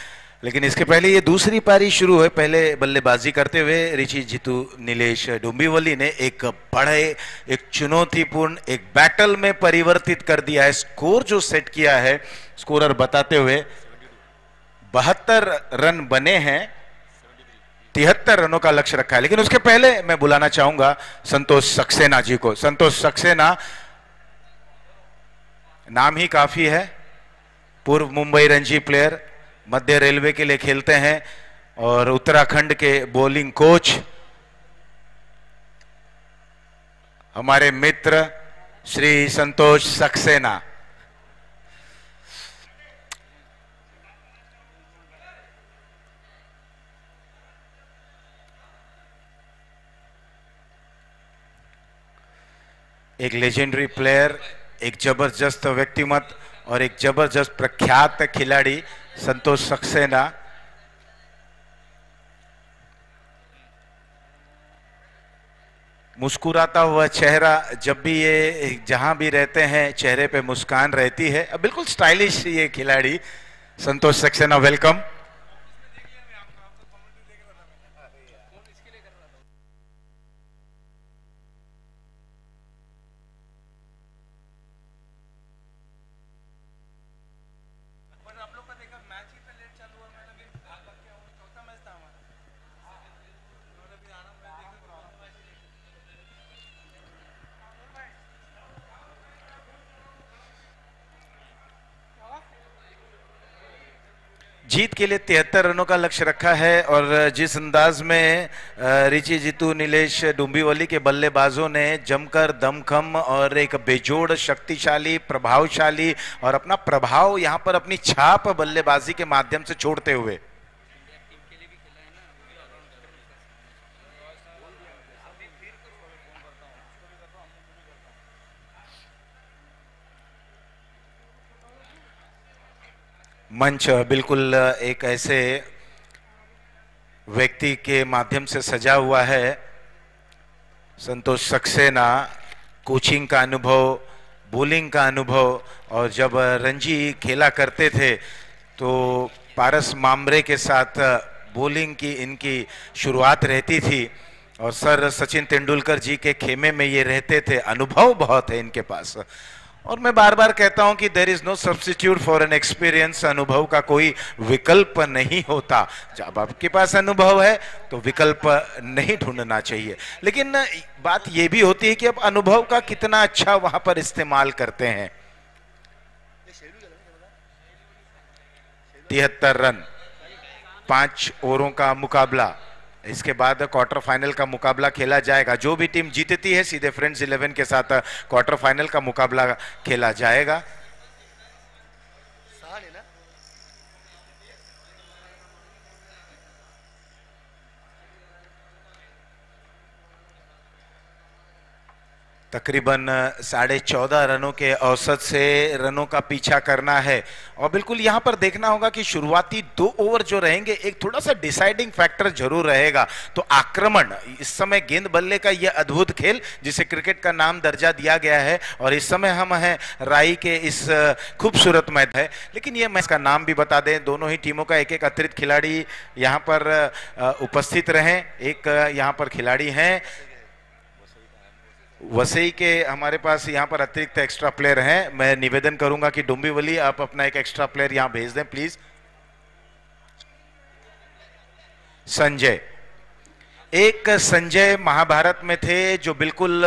लेकिन इसके पहले ये दूसरी पारी शुरू हुई. पहले बल्लेबाजी करते हुए रिची जितू निलेश डोंबिवली ने एक बड़े, एक चुनौतीपूर्ण एक बैटल में परिवर्तित कर दिया है. स्कोर जो सेट किया है स्कोरर बताते हुए 72 रन बने हैं, 73 रनों का लक्ष्य रखा है. लेकिन उसके पहले मैं बुलाना चाहूंगा संतोष सक्सेना जी को. संतोष सक्सेना, नाम ही काफी है. पूर्व मुंबई रणजी प्लेयर, मध्य रेलवे के लिए खेलते हैं और उत्तराखंड के बॉलिंग कोच, हमारे मित्र श्री संतोष सक्सेना. एक लेजेंडरी प्लेयर, एक जबरदस्त व्यक्तिमत और एक जबरदस्त प्रख्यात खिलाड़ी संतोष सक्सेना. मुस्कुराता हुआ चेहरा, जब भी ये जहां भी रहते हैं चेहरे पे मुस्कान रहती है. बिल्कुल स्टाइलिश ये खिलाड़ी संतोष सक्सेना. वेलकम. जीत के लिए 73 रनों का लक्ष्य रखा है और जिस अंदाज में रिची जितू निलेश डुंबिवली के बल्लेबाजों ने जमकर दमखम और एक बेजोड़ शक्तिशाली प्रभावशाली और अपना प्रभाव यहां पर अपनी छाप बल्लेबाजी के माध्यम से छोड़ते हुए मंच बिल्कुल एक ऐसे व्यक्ति के माध्यम से सजा हुआ है. संतोष सक्सेना, कोचिंग का अनुभव, बॉलिंग का अनुभव, और जब रणजी खेला करते थे तो पारस मामरे के साथ बॉलिंग की इनकी शुरुआत रहती थी और सर सचिन तेंदुलकर जी के खेमे में ये रहते थे. अनुभव बहुत है इनके पास और मैं बार बार कहता हूं कि there is no substitute for an experience. अनुभव का कोई विकल्प नहीं होता. जब आपके पास अनुभव है तो विकल्प नहीं ढूंढना चाहिए. लेकिन बात यह भी होती है कि अब अनुभव का कितना अच्छा वहां पर इस्तेमाल करते हैं. 73 रन, 5 ओवरों का मुकाबला. इसके बाद क्वार्टर फाइनल का मुकाबला खेला जाएगा. जो भी टीम जीतती है सीधे फ्रेंड्स 11 के साथ क्वार्टर फाइनल का मुकाबला खेला जाएगा. तकरीबन 14.5 रनों के औसत से रनों का पीछा करना है। और बिल्कुल यहां पर देखना होगा कि शुरुआती 2 ओवर जो रहेंगे एक थोड़ा सा डिसाइडिंग फैक्टर जरूर रहेगा। तो आक्रमण, इस समय गेंद बल्ले का यह अद्भुत खेल जिसे क्रिकेट का नाम दर्जा दिया गया है, और इस समय हम हैं राई के इस खूबसूरत मैदान है। लेकिन यह मैच का नाम भी बता दें, दोनों ही टीमों का एक एक अतिरिक्त खिलाड़ी यहां पर उपस्थित रहे। एक यहां पर खिलाड़ी हैं वसई के, हमारे पास यहाँ पर अतिरिक्त एक्स्ट्रा प्लेयर हैं। मैं निवेदन करूंगा कि डोंबिवली आप अपना एक एक्स्ट्रा प्लेयर यहाँ भेज दें प्लीज। संजय, एक संजय महाभारत में थे जो बिल्कुल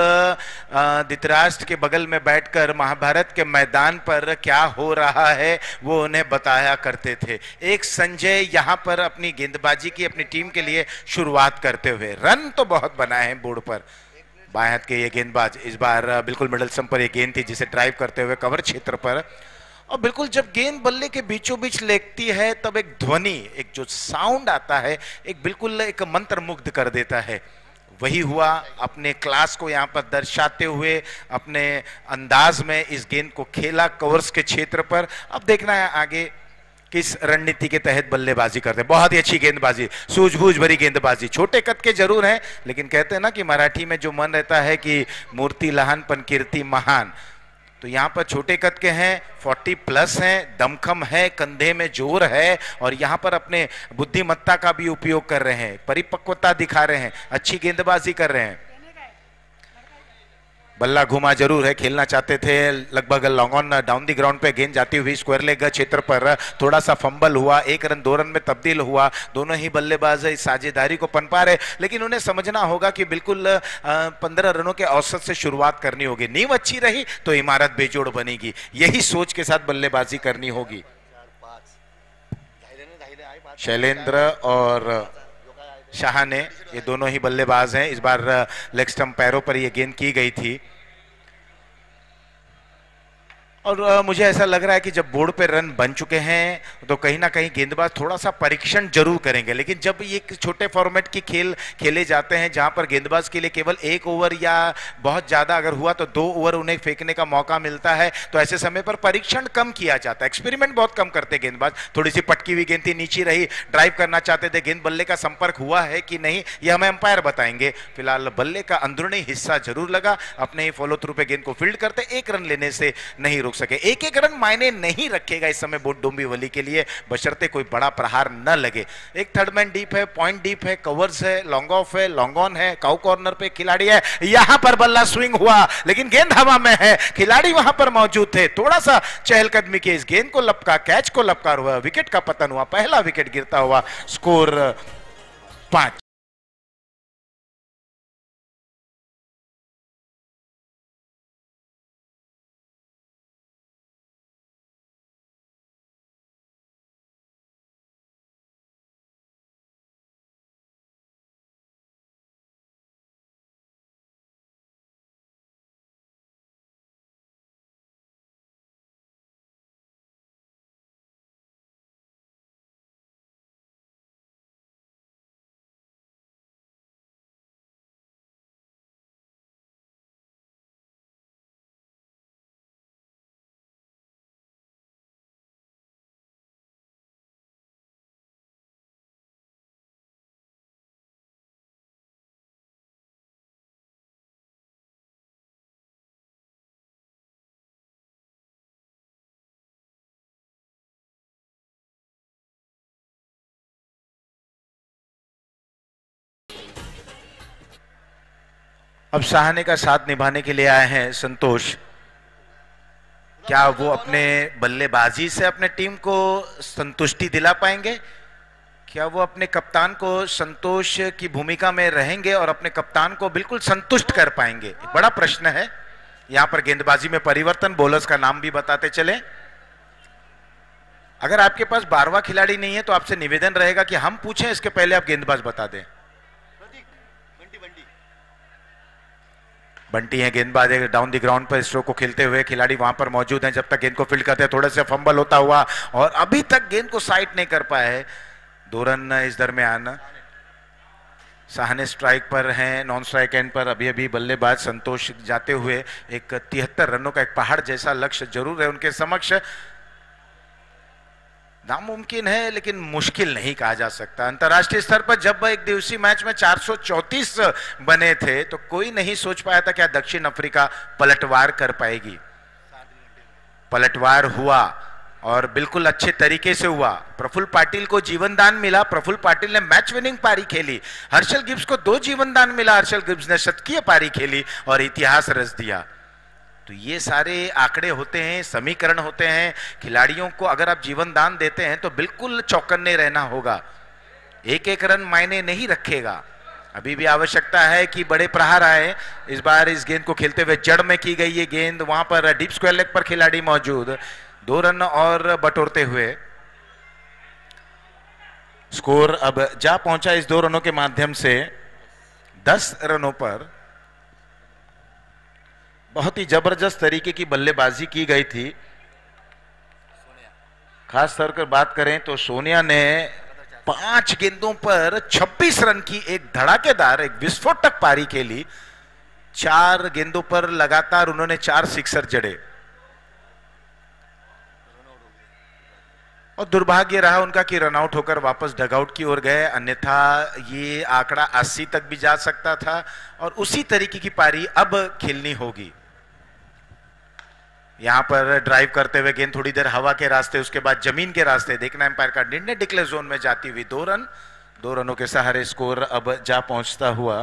धृतराष्ट्र के बगल में बैठकर महाभारत के मैदान पर क्या हो रहा है वो उन्हें बताया करते थे। एक संजय यहाँ पर अपनी गेंदबाजी की अपनी टीम के लिए शुरुआत करते हुए, रन तो बहुत बनाए हैं बोर्ड पर। बाएं हाथ के ये गेंदबाज इस बार बिल्कुल मिडल स्टंप पर ये गेंद थी जिसे ड्राइव करते हुए कवर क्षेत्र पर, और बिल्कुल जब गेंद बल्ले के बीचों बीच लगती है तब एक ध्वनि, एक जो साउंड आता है, एक बिल्कुल एक मंत्र मुग्ध कर देता है। वही हुआ, अपने क्लास को यहाँ पर दर्शाते हुए अपने अंदाज में इस गेंद को खेला कवर्स के क्षेत्र पर। अब देखना है आगे किस रणनीति के तहत बल्लेबाजी करते हैं। बहुत ही अच्छी गेंदबाजी, सूझबूझ भरी गेंदबाजी। छोटे कद के जरूर हैं, लेकिन कहते हैं ना कि मराठी में जो मन रहता है कि मूर्ति लहानपन कीर्ति महान, तो यहाँ पर छोटे कद के हैं, 40+ हैं, दमखम है, कंधे में जोर है, और यहाँ पर अपने बुद्धिमत्ता का भी उपयोग कर रहे हैं, परिपक्वता दिखा रहे हैं, अच्छी गेंदबाजी कर रहे हैं। बल्ला घुमा जरूर है, खेलना चाहते थे, लगभग long on down the ground पे गेंद जाती हुई स्क्वायर लेग क्षेत्र पर थोड़ा सा फंबल हुआ, 1 रन 2 रन में तब्दील हुआ। दोनों ही बल्लेबाज इस साझेदारी को पनपा रहे, लेकिन उन्हें समझना होगा कि बिल्कुल 15 रनों के औसत से शुरुआत करनी होगी। नींव अच्छी रही तो इमारत बेजोड़ बनेगी, यही सोच के साथ बल्लेबाजी करनी होगी। शैलेंद्र और शाह ने, ये दोनों ही बल्लेबाज हैं। इस बार लेग स्टंप पैरों पर ये गेंद की गई थी, और मुझे ऐसा लग रहा है कि जब बोर्ड पे रन बन चुके हैं तो कहीं ना कहीं गेंदबाज थोड़ा सा परीक्षण जरूर करेंगे। लेकिन जब ये छोटे फॉर्मेट की खेल खेले जाते हैं जहां पर गेंदबाज के लिए केवल 1 ओवर या बहुत ज्यादा अगर हुआ तो 2 ओवर उन्हें फेंकने का मौका मिलता है, तो ऐसे समय पर परीक्षण कम किया जाता है, एक्सपेरिमेंट बहुत कम करते गेंदबाज। थोड़ी सी पटकी हुई गेंद थी, नीचे रही, ड्राइव करना चाहते थे, गेंद बल्ले का संपर्क हुआ है कि नहीं ये हमें अंपायर बताएंगे। फिलहाल बल्ले का अंदरूनी हिस्सा जरूर लगा, अपने ही फॉलो थ्रू पे गेंद को फील्ड करते, 1 रन लेने से नहीं रुक सके। 1-1 रन मायने नहीं रखेगा इस समय बोर्ड डोंबिवली के लिए, बशर्ते कोई बड़ा प्रहार न लगे। एक थर्ड मैन डीप है, पॉइंट डीप है, कवर्स है, लॉन्ग ऑफ है, लॉन्ग ऑन है, काउ कॉर्नर पे खिलाड़ी है। यहां पर बल्ला स्विंग हुआ लेकिन गेंद हवा में है, खिलाड़ी वहां पर मौजूद थे, थोड़ा सा चहलकदमी के इस गेंद को लपका, कैच को लपका हुआ, विकेट का पतन हुआ, पहला विकेट गिरता हुआ, स्कोर 5। अब सहाने का साथ निभाने के लिए आए हैं संतोष। क्या वो अपने बल्लेबाजी से अपने टीम को संतुष्टि दिला पाएंगे? क्या वो अपने कप्तान को संतोष की भूमिका में रहेंगे और अपने कप्तान को बिल्कुल संतुष्ट कर पाएंगे? एक बड़ा प्रश्न है। यहां पर गेंदबाजी में परिवर्तन, बॉलर्स का नाम भी बताते चले। अगर आपके पास 12वां खिलाड़ी नहीं है तो आपसे निवेदन रहेगा कि हम पूछें इसके पहले आप गेंदबाज बता दें। बंटी है गेंदबाज, डाउन द ग्राउंड पर स्ट्रोक को खेलते हुए खिलाड़ी वहां पर मौजूद हैं। जब तक गेंद को फील्ड करते हैं थोड़ा सा फंबल होता हुआ और अभी तक गेंद को साइड नहीं कर पाए है। 2 रन इस दरमियान। साहने स्ट्राइक पर हैं, नॉन स्ट्राइक एंड पर अभी अभी बल्लेबाज संतोष जाते हुए एक 73 रनों का एक पहाड़ जैसा लक्ष्य जरूर है उनके समक्ष। नामुमकिन है लेकिन मुश्किल नहीं कहा जा सकता। अंतर्राष्ट्रीय स्तर पर जब एक दिवसीय मैच में 434 बने थे तो कोई नहीं सोच पाया था क्या दक्षिण अफ्रीका पलटवार कर पाएगी। पलटवार हुआ और बिल्कुल अच्छे तरीके से हुआ। प्रफुल्ल पाटिल को जीवन दान मिला, प्रफुल्ल पाटिल ने मैच विनिंग पारी खेली। हर्षल गिब्स को 2 जीवन दान मिला, हर्षल गिब्स ने शतकीय पारी खेली और इतिहास रच दिया। तो ये सारे आंकड़े होते हैं, समीकरण होते हैं। खिलाड़ियों को अगर आप जीवन दान देते हैं तो बिल्कुल चौकन्ने रहना होगा। एक एक रन मायने नहीं रखेगा। अभी भी आवश्यकता है कि बड़े प्रहार आए। इस बार इस गेंद को खेलते हुए जड़ में की गई ये गेंद, वहां पर डीप स्क्वायर लेग पर खिलाड़ी मौजूद। 2 रन और बटोरते हुए स्कोर अब जा पहुंचा इस 2 रनों के माध्यम से 10 रनों पर। बहुत ही जबरदस्त तरीके की बल्लेबाजी की गई थी। खास तौर पर बात करें तो सोनिया ने 5 गेंदों पर 26 रन की एक धड़ाकेदार, एक विस्फोटक पारी खेली। 4 गेंदों पर लगातार उन्होंने 4 सिक्सर जड़े और दुर्भाग्य रहा उनका कि रनआउट होकर वापस डगआउट की ओर गए, अन्यथा ये आंकड़ा 80 तक भी जा सकता था और उसी तरीके की पारी अब खेलनी होगी। यहां पर ड्राइव करते हुए गेंद थोड़ी देर हवा के रास्ते, उसके बाद जमीन के रास्ते, देखना एम्पायर का निर्णय। डिक्लेयर जोन में जाती हुई 2 रन, 2 रनों के सहारे स्कोर अब जा पहुंचता हुआ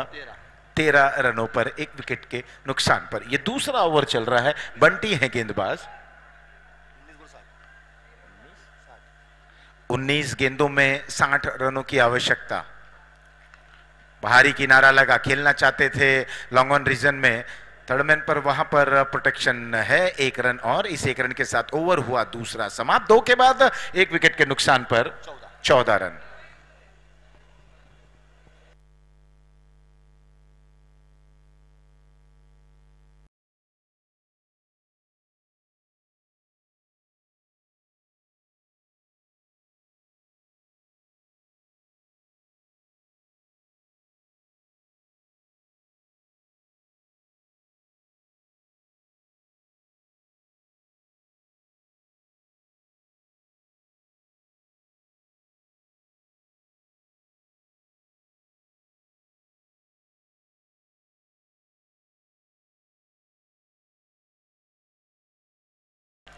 13 रनों पर 1 विकेट के नुकसान पर। यह दूसरा ओवर चल रहा है। बंटी है गेंदबाज। 19 गेंदों में 60 रनों की आवश्यकता। बाहरी किनारा लगा, खेलना चाहते थे लॉन्ग ऑन रीजन में, थर्डमैन पर, वहां पर प्रोटेक्शन है। 1 रन और इस 1 रन के साथ ओवर हुआ दूसरा समाप्त। 2 के बाद 1 विकेट के नुकसान पर 14 रन।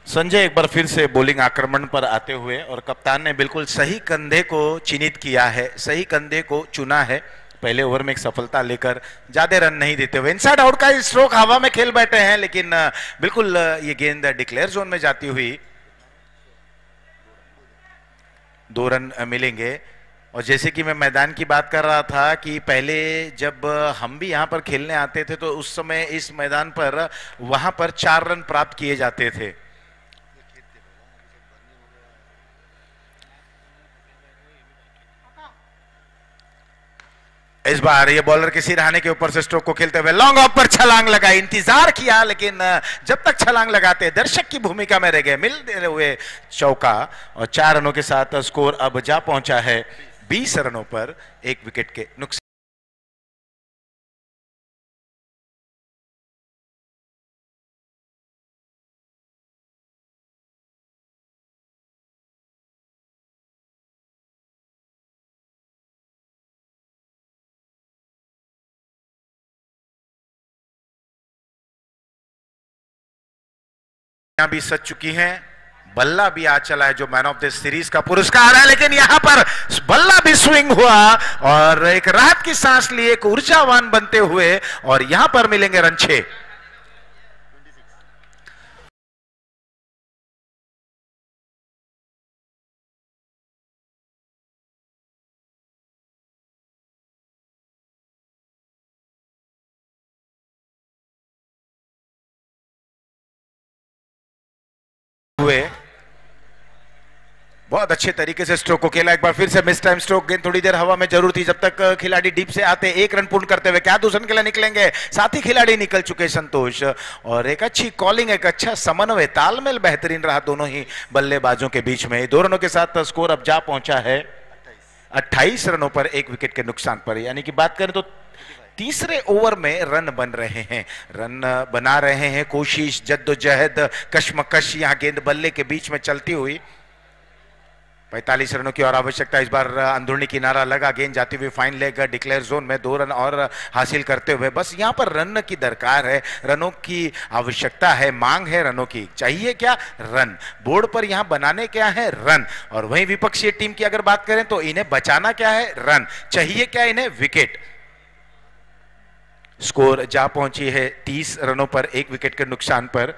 संजय एक बार फिर से बॉलिंग आक्रमण पर आते हुए और कप्तान ने बिल्कुल सही कंधे को चिन्हित किया है, सही कंधे को चुना है। पहले ओवर में एक सफलता लेकर ज्यादा रन नहीं देते हुए इनसाइड आउट का स्ट्रोक हवा में खेल बैठे हैं, लेकिन बिल्कुल ये गेंद डिक्लेयर जोन में जाती हुई 2 रन मिलेंगे। और जैसे कि मैं मैदान की बात कर रहा था कि पहले जब हम भी यहां पर खेलने आते थे तो उस समय इस मैदान पर वहां पर 4 रन प्राप्त किए जाते थे। इस बार ये बॉलर के सिरहाने के ऊपर से स्ट्रोक को खेलते हुए लॉन्ग ऑफ पर छलांग लगाई, इंतजार किया, लेकिन जब तक छलांग लगाते दर्शक की भूमिका में रह गए, मिलते हुए चौका और 4 रनों के साथ स्कोर अब जा पहुंचा है 20 रनों पर 1 विकेट के नुकसान। भी सच चुकी हैं, बल्ला भी आ चला है जो मैन ऑफ द सीरीज का पुरस्कार है, लेकिन यहां पर बल्ला भी स्विंग हुआ और एक राहत की सांस ली, एक ऊर्जावान बनते हुए, और यहां पर मिलेंगे रन 6। हुए बहुत अच्छे तरीके से स्ट्रोक को खेला, एक बार फिर से मिस टाइम स्ट्रोक, गेंद थोड़ी देर हवा में जरूर थी जब तक खिलाड़ी डीप से आते। 1 रन पूर्ण करते हुए क्या दूसरे के लिए निकलेंगे, साथ ही खिलाड़ी निकल चुके संतोष, और एक अच्छी कॉलिंग, एक अच्छा समन्वय, तालमेल बेहतरीन रहा दोनों ही बल्लेबाजों के बीच में। 2 रनों के साथ स्कोर अब जा पहुंचा है 28 रनों पर 1 विकेट के नुकसान पर। यानी कि बात करें तो तीसरे ओवर में रन बन रहे हैं, रन बना रहे हैं, कोशिश, जद्दोजहद, कश्मकश यहां गेंद बल्ले के बीच में चलती हुई। 45 रनों की और आवश्यकता। इस बार अंदरूनी किनारा लगा, गेंद जाती हुई फाइन लेग डिक्लेयर जोन में 2 रन और हासिल करते हुए बस यहां पर रन की दरकार है, रनों की आवश्यकता है, मांग है रनों की। चाहिए क्या? रन। बोर्ड पर यहां बनाने क्या है? रन। और वहीं विपक्षीय टीम की अगर बात करें तो इन्हें बचाना क्या है? रन। चाहिए क्या इन्हें? विकेट। स्कोर जा पहुंची है 30 रनों पर 1 विकेट के नुकसान पर।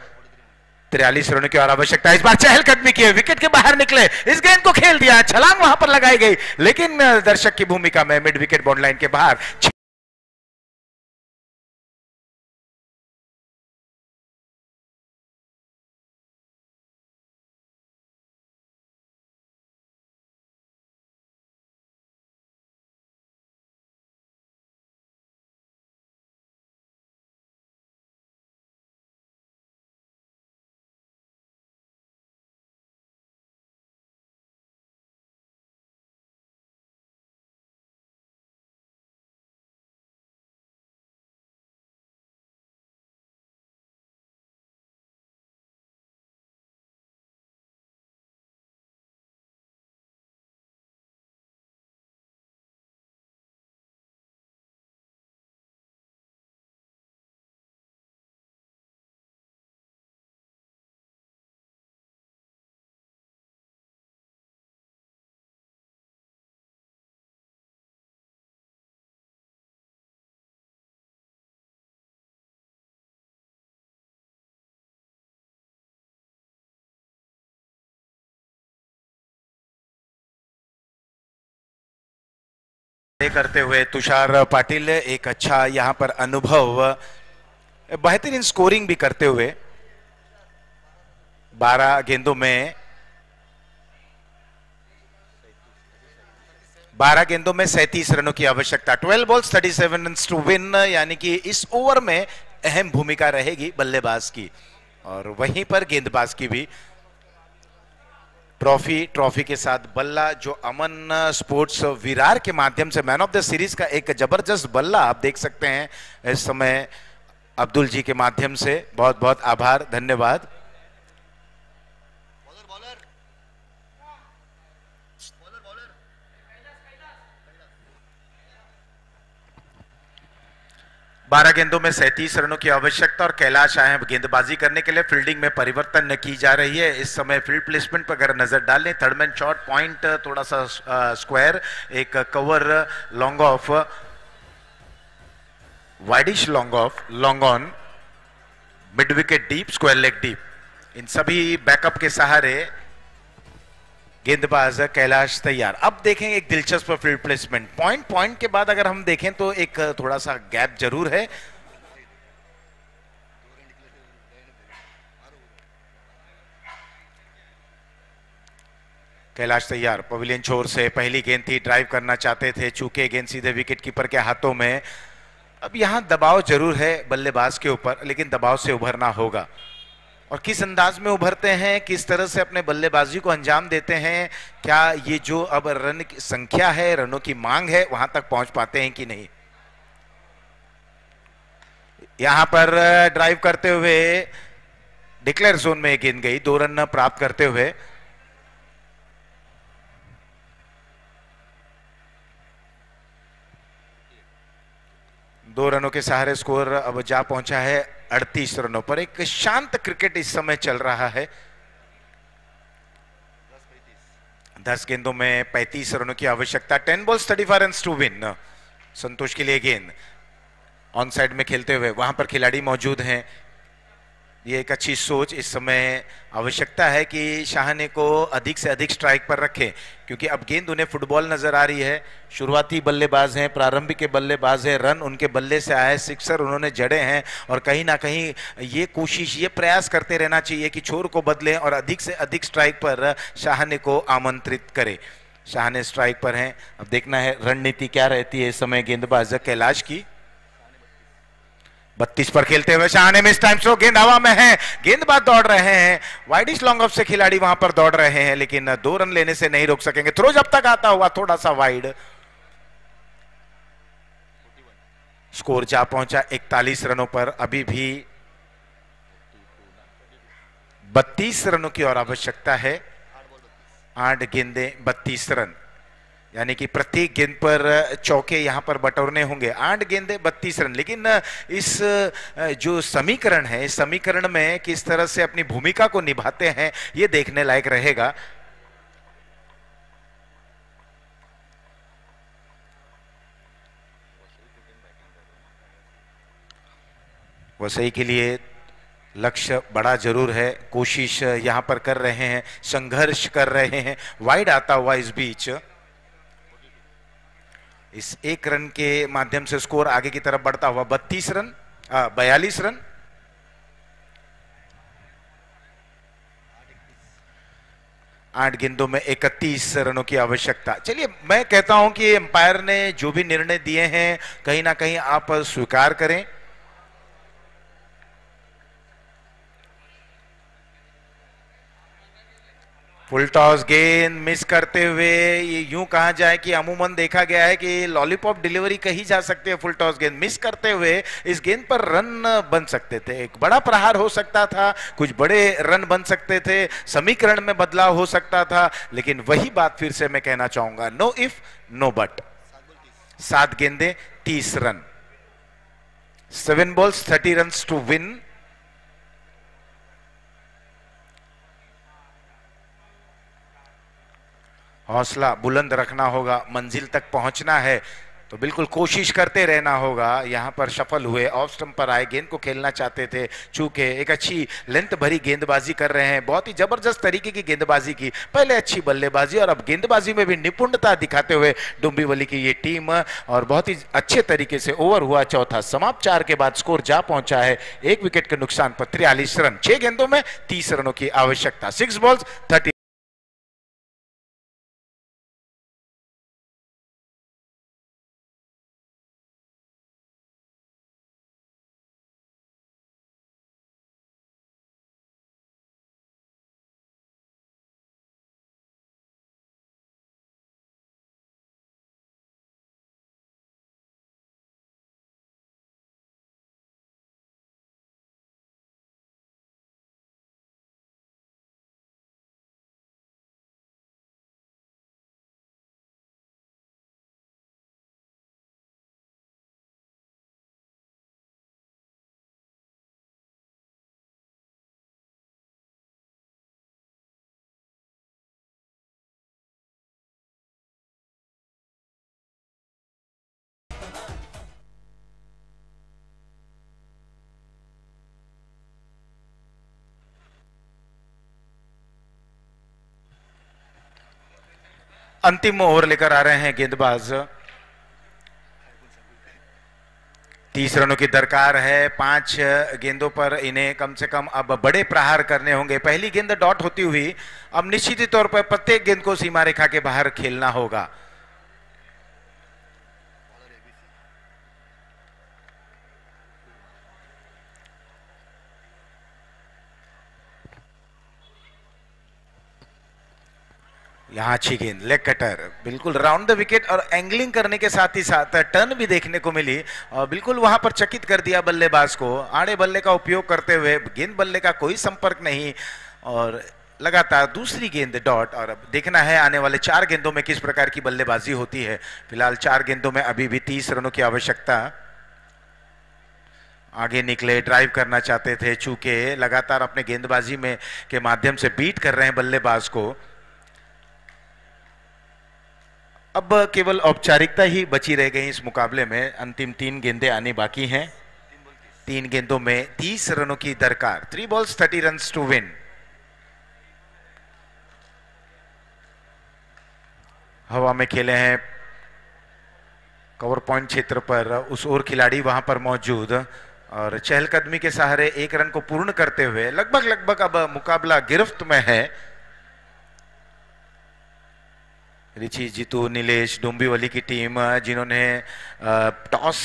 43 रनों की और आवश्यकता। इस बार चहलकदमी की है, विकेट के बाहर निकले, इस गेंद को खेल दिया, छलांग वहां पर लगाई गई, लेकिन दर्शक की भूमिका में मिड विकेट बॉर्डर लाइन के बाहर। करते हुए तुषार पाटिल एक अच्छा यहां पर अनुभव, बेहतरीन स्कोरिंग भी करते हुए 12 गेंदों में 37 रनों की आवश्यकता। 12 बॉल्स 37 रन्स टू विन। यानी कि इस ओवर में अहम भूमिका रहेगी बल्लेबाज की और वहीं पर गेंदबाज की भी। ट्रॉफी के साथ बल्ला जो अमन स्पोर्ट्स विरार के माध्यम से मैन ऑफ द सीरीज का एक जबरदस्त बल्ला आप देख सकते हैं इस समय अब्दुल जी के माध्यम से। बहुत बहुत आभार, धन्यवाद। 12 गेंदों में 37 रनों की आवश्यकता और कैलाश आए हैं गेंदबाजी करने के लिए। फील्डिंग में परिवर्तन की जा रही है इस समय। फील्ड प्लेसमेंट पर अगर नजर डालें, थर्ड मैन शॉट पॉइंट थोड़ा सा स्क्वायर, एक cover long off, wideish long off, long on, mid wicket deep, square leg deep. इन सभी बैकअप के सहारे गेंदबाज कैलाश तैयार। अब देखें एक दिलचस्प फील्ड प्लेसमेंट। पॉइंट के बाद अगर हम देखें तो एक थोड़ा सा गैप जरूर है। कैलाश तैयार, पवेलियन छोर से पहली गेंद थी, ड्राइव करना चाहते थे, चूके गेंद सीधे विकेट कीपर के हाथों में। अब यहां दबाव जरूर है बल्लेबाज के ऊपर, लेकिन दबाव से उभरना होगा। और किस अंदाज में उभरते हैं, किस तरह से अपने बल्लेबाजी को अंजाम देते हैं, क्या ये जो अब रन की संख्या है, रनों की मांग है, वहां तक पहुंच पाते हैं कि नहीं। यहां पर ड्राइव करते हुए डिक्लेयर जोन में गेंद गई, 2 रन प्राप्त करते हुए। दो रनों के सहारे स्कोर अब जा पहुंचा है 38 रनों पर। एक शांत क्रिकेट इस समय चल रहा है। 10 गेंदों में 35 रनों की आवश्यकता। 10 बॉल्स 35 रन्स टू विन। संतोष के लिए गेंद ऑन साइड में खेलते हुए, वहां पर खिलाड़ी मौजूद हैं। ये एक अच्छी सोच इस समय। आवश्यकता है कि शाहने को अधिक से अधिक स्ट्राइक पर रखें, क्योंकि अब गेंद उन्हें फुटबॉल नजर आ रही है। शुरुआती बल्लेबाज हैं, प्रारंभिक के बल्लेबाज हैं, रन उनके बल्ले से आए, सिक्सर उन्होंने जड़े हैं। और कहीं ना कहीं ये कोशिश, ये प्रयास करते रहना चाहिए कि छोर को बदलें और अधिक से अधिक स्ट्राइक पर शाहने को आमंत्रित करें। शाहने स्ट्राइक पर हैं। अब देखना है रणनीति क्या रहती है इस समय गेंदबाज कैलाश की। 32 पर खेलते हुए शाहाने में इस टाइम स्ट्रोक, गेंद हवा में है, गेंदबाज दौड़ रहे हैं, वाइडिश लॉन्ग ऑफ से खिलाड़ी वहां पर दौड़ रहे हैं लेकिन 2 रन लेने से नहीं रोक सकेंगे। थ्रो जब तक आता हुआ थोड़ा सा वाइड, स्कोर जा पहुंचा 41 रनों पर। अभी भी 32 रनों की और आवश्यकता है। 8 गेंदें 32 रन, यानी कि प्रत्येक गेंद पर चौके यहां पर बटोरने होंगे। 8 गेंदें 32 रन। लेकिन इस जो समीकरण है, इस समीकरण में किस तरह से अपनी भूमिका को निभाते हैं यह देखने लायक रहेगा। वसई के लिए लक्ष्य बड़ा जरूर है, कोशिश यहां पर कर रहे हैं, संघर्ष कर रहे हैं। वाइड आता हुआ इस बीच, इस 1 रन के माध्यम से स्कोर आगे की तरफ बढ़ता हुआ 42 रन 42 रन। आठ गेंदों में 31 रनों की आवश्यकता। चलिए, मैं कहता हूं कि अंपायर ने जो भी निर्णय दिए हैं कहीं ना कहीं आप स्वीकार करें। फुल टॉस गेंद मिस करते हुए, ये यूं कहा जाए कि अमूमन देखा गया है कि लॉलीपॉप डिलीवरी कही जा सकती है। फुल टॉस गेंद मिस करते हुए इस गेंद पर रन बन सकते थे, एक बड़ा प्रहार हो सकता था, कुछ बड़े रन बन सकते थे, समीकरण में बदलाव हो सकता था। लेकिन वही बात फिर से मैं कहना चाहूंगा, नो इफ नो बट। 7 गेंदें 30 रन, 7 balls 30 runs टू विन। हौसला बुलंद रखना होगा, मंजिल तक पहुंचना है तो बिल्कुल कोशिश करते रहना होगा। यहां पर सफल हुए, ऑफ स्टंप पर आए, गेंद को खेलना चाहते थे, चूंकि एक अच्छी लेंथ भरी गेंदबाजी कर रहे हैं, बहुत ही जबरदस्त तरीके की गेंदबाजी की, पहले अच्छी बल्लेबाजी और अब गेंदबाजी में भी निपुणता दिखाते हुए डोंबिवली की ये टीम, और बहुत ही अच्छे तरीके से ओवर हुआ चौथा। समाप्त 4 के बाद स्कोर जा पहुंचा है 1 विकेट के नुकसान पर 43 रन। 6 गेंदों में 30 रनों की आवश्यकता। 6 balls 30। अंतिम ओवर लेकर आ रहे हैं गेंदबाज। 30 रनों की दरकार है। 5 गेंदों पर इन्हें कम से कम अब बड़े प्रहार करने होंगे। पहली गेंद डॉट होती हुई अब निश्चित ही तौर पर प्रत्येक गेंद को सीमा रेखा के बाहर खेलना होगा। यहां अच्छी गेंद, लेग कटर, बिल्कुल राउंड द विकेट और एंगलिंग करने के साथ ही साथ टर्न भी देखने को मिली और बिल्कुल वहां पर चकित कर दिया बल्लेबाज को। आड़े बल्ले का उपयोग करते हुए, गेंद बल्ले का कोई संपर्क नहीं और लगातार दूसरी गेंद डॉट। और अब देखना है आने वाले 4 गेंदों में किस प्रकार की बल्लेबाजी होती है। फिलहाल 4 गेंदों में अभी भी 30 रनों की आवश्यकता। आगे निकले, ड्राइव करना चाहते थे, चूंकि लगातार अपने गेंदबाजी में के माध्यम से बीट कर रहे हैं बल्लेबाज को। अब केवल औपचारिकता ही बची रह गई इस मुकाबले में। अंतिम 3 गेंदें आनी बाकी हैं। 3 गेंदों में 30 रनों की दरकार। 3 balls 30 runs टू विन। हवा में खेले हैं, कवर पॉइंट क्षेत्र पर उस ओर खिलाड़ी वहां पर मौजूद और चहलकदमी के सहारे 1 रन को पूर्ण करते हुए लगभग अब मुकाबला गिरफ्त में है। रिची, जीतू, नीलेश, डोंबिवली की टीम जिन्होंने टॉस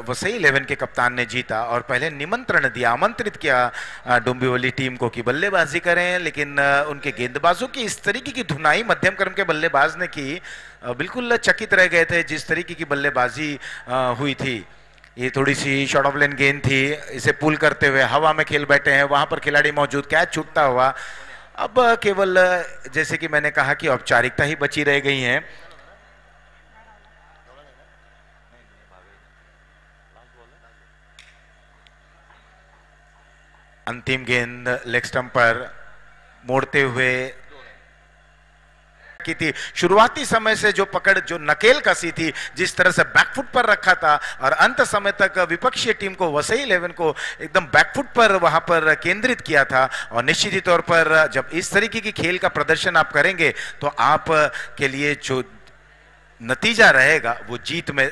वसई 11 के कप्तान ने जीता और पहले निमंत्रण दिया, आमंत्रित किया डोंबिवली टीम को कि बल्लेबाजी करें, लेकिन उनके गेंदबाजों की इस तरीके की धुनाई मध्यम क्रम के बल्लेबाज ने की, बिल्कुल चकित रह गए थे जिस तरीके की बल्लेबाजी हुई थी। ये थोड़ी सी शॉर्ट ऑफ लेन गेंद थी, इसे पुल करते हुए हवा में खेल बैठे हैं, वहां पर खिलाड़ी मौजूद, कैच छूटता हुआ। अब केवल जैसे कि मैंने कहा कि औपचारिकता ही बची रह गई है। अंतिम गेंद लेग स्टंप पर मोड़ते हुए की थी। शुरुआती समय से जो पकड़, जो नकेल कसी थी, जिस तरह से बैकफुट पर रखा था और अंत समय तक विपक्षी टीम को, वसई 11 को एकदम बैकफुट पर वहां पर केंद्रित किया था। और निश्चित ही तौर पर जब इस तरीके की खेल का प्रदर्शन आप करेंगे तो आप के लिए जो नतीजा रहेगा वो जीत में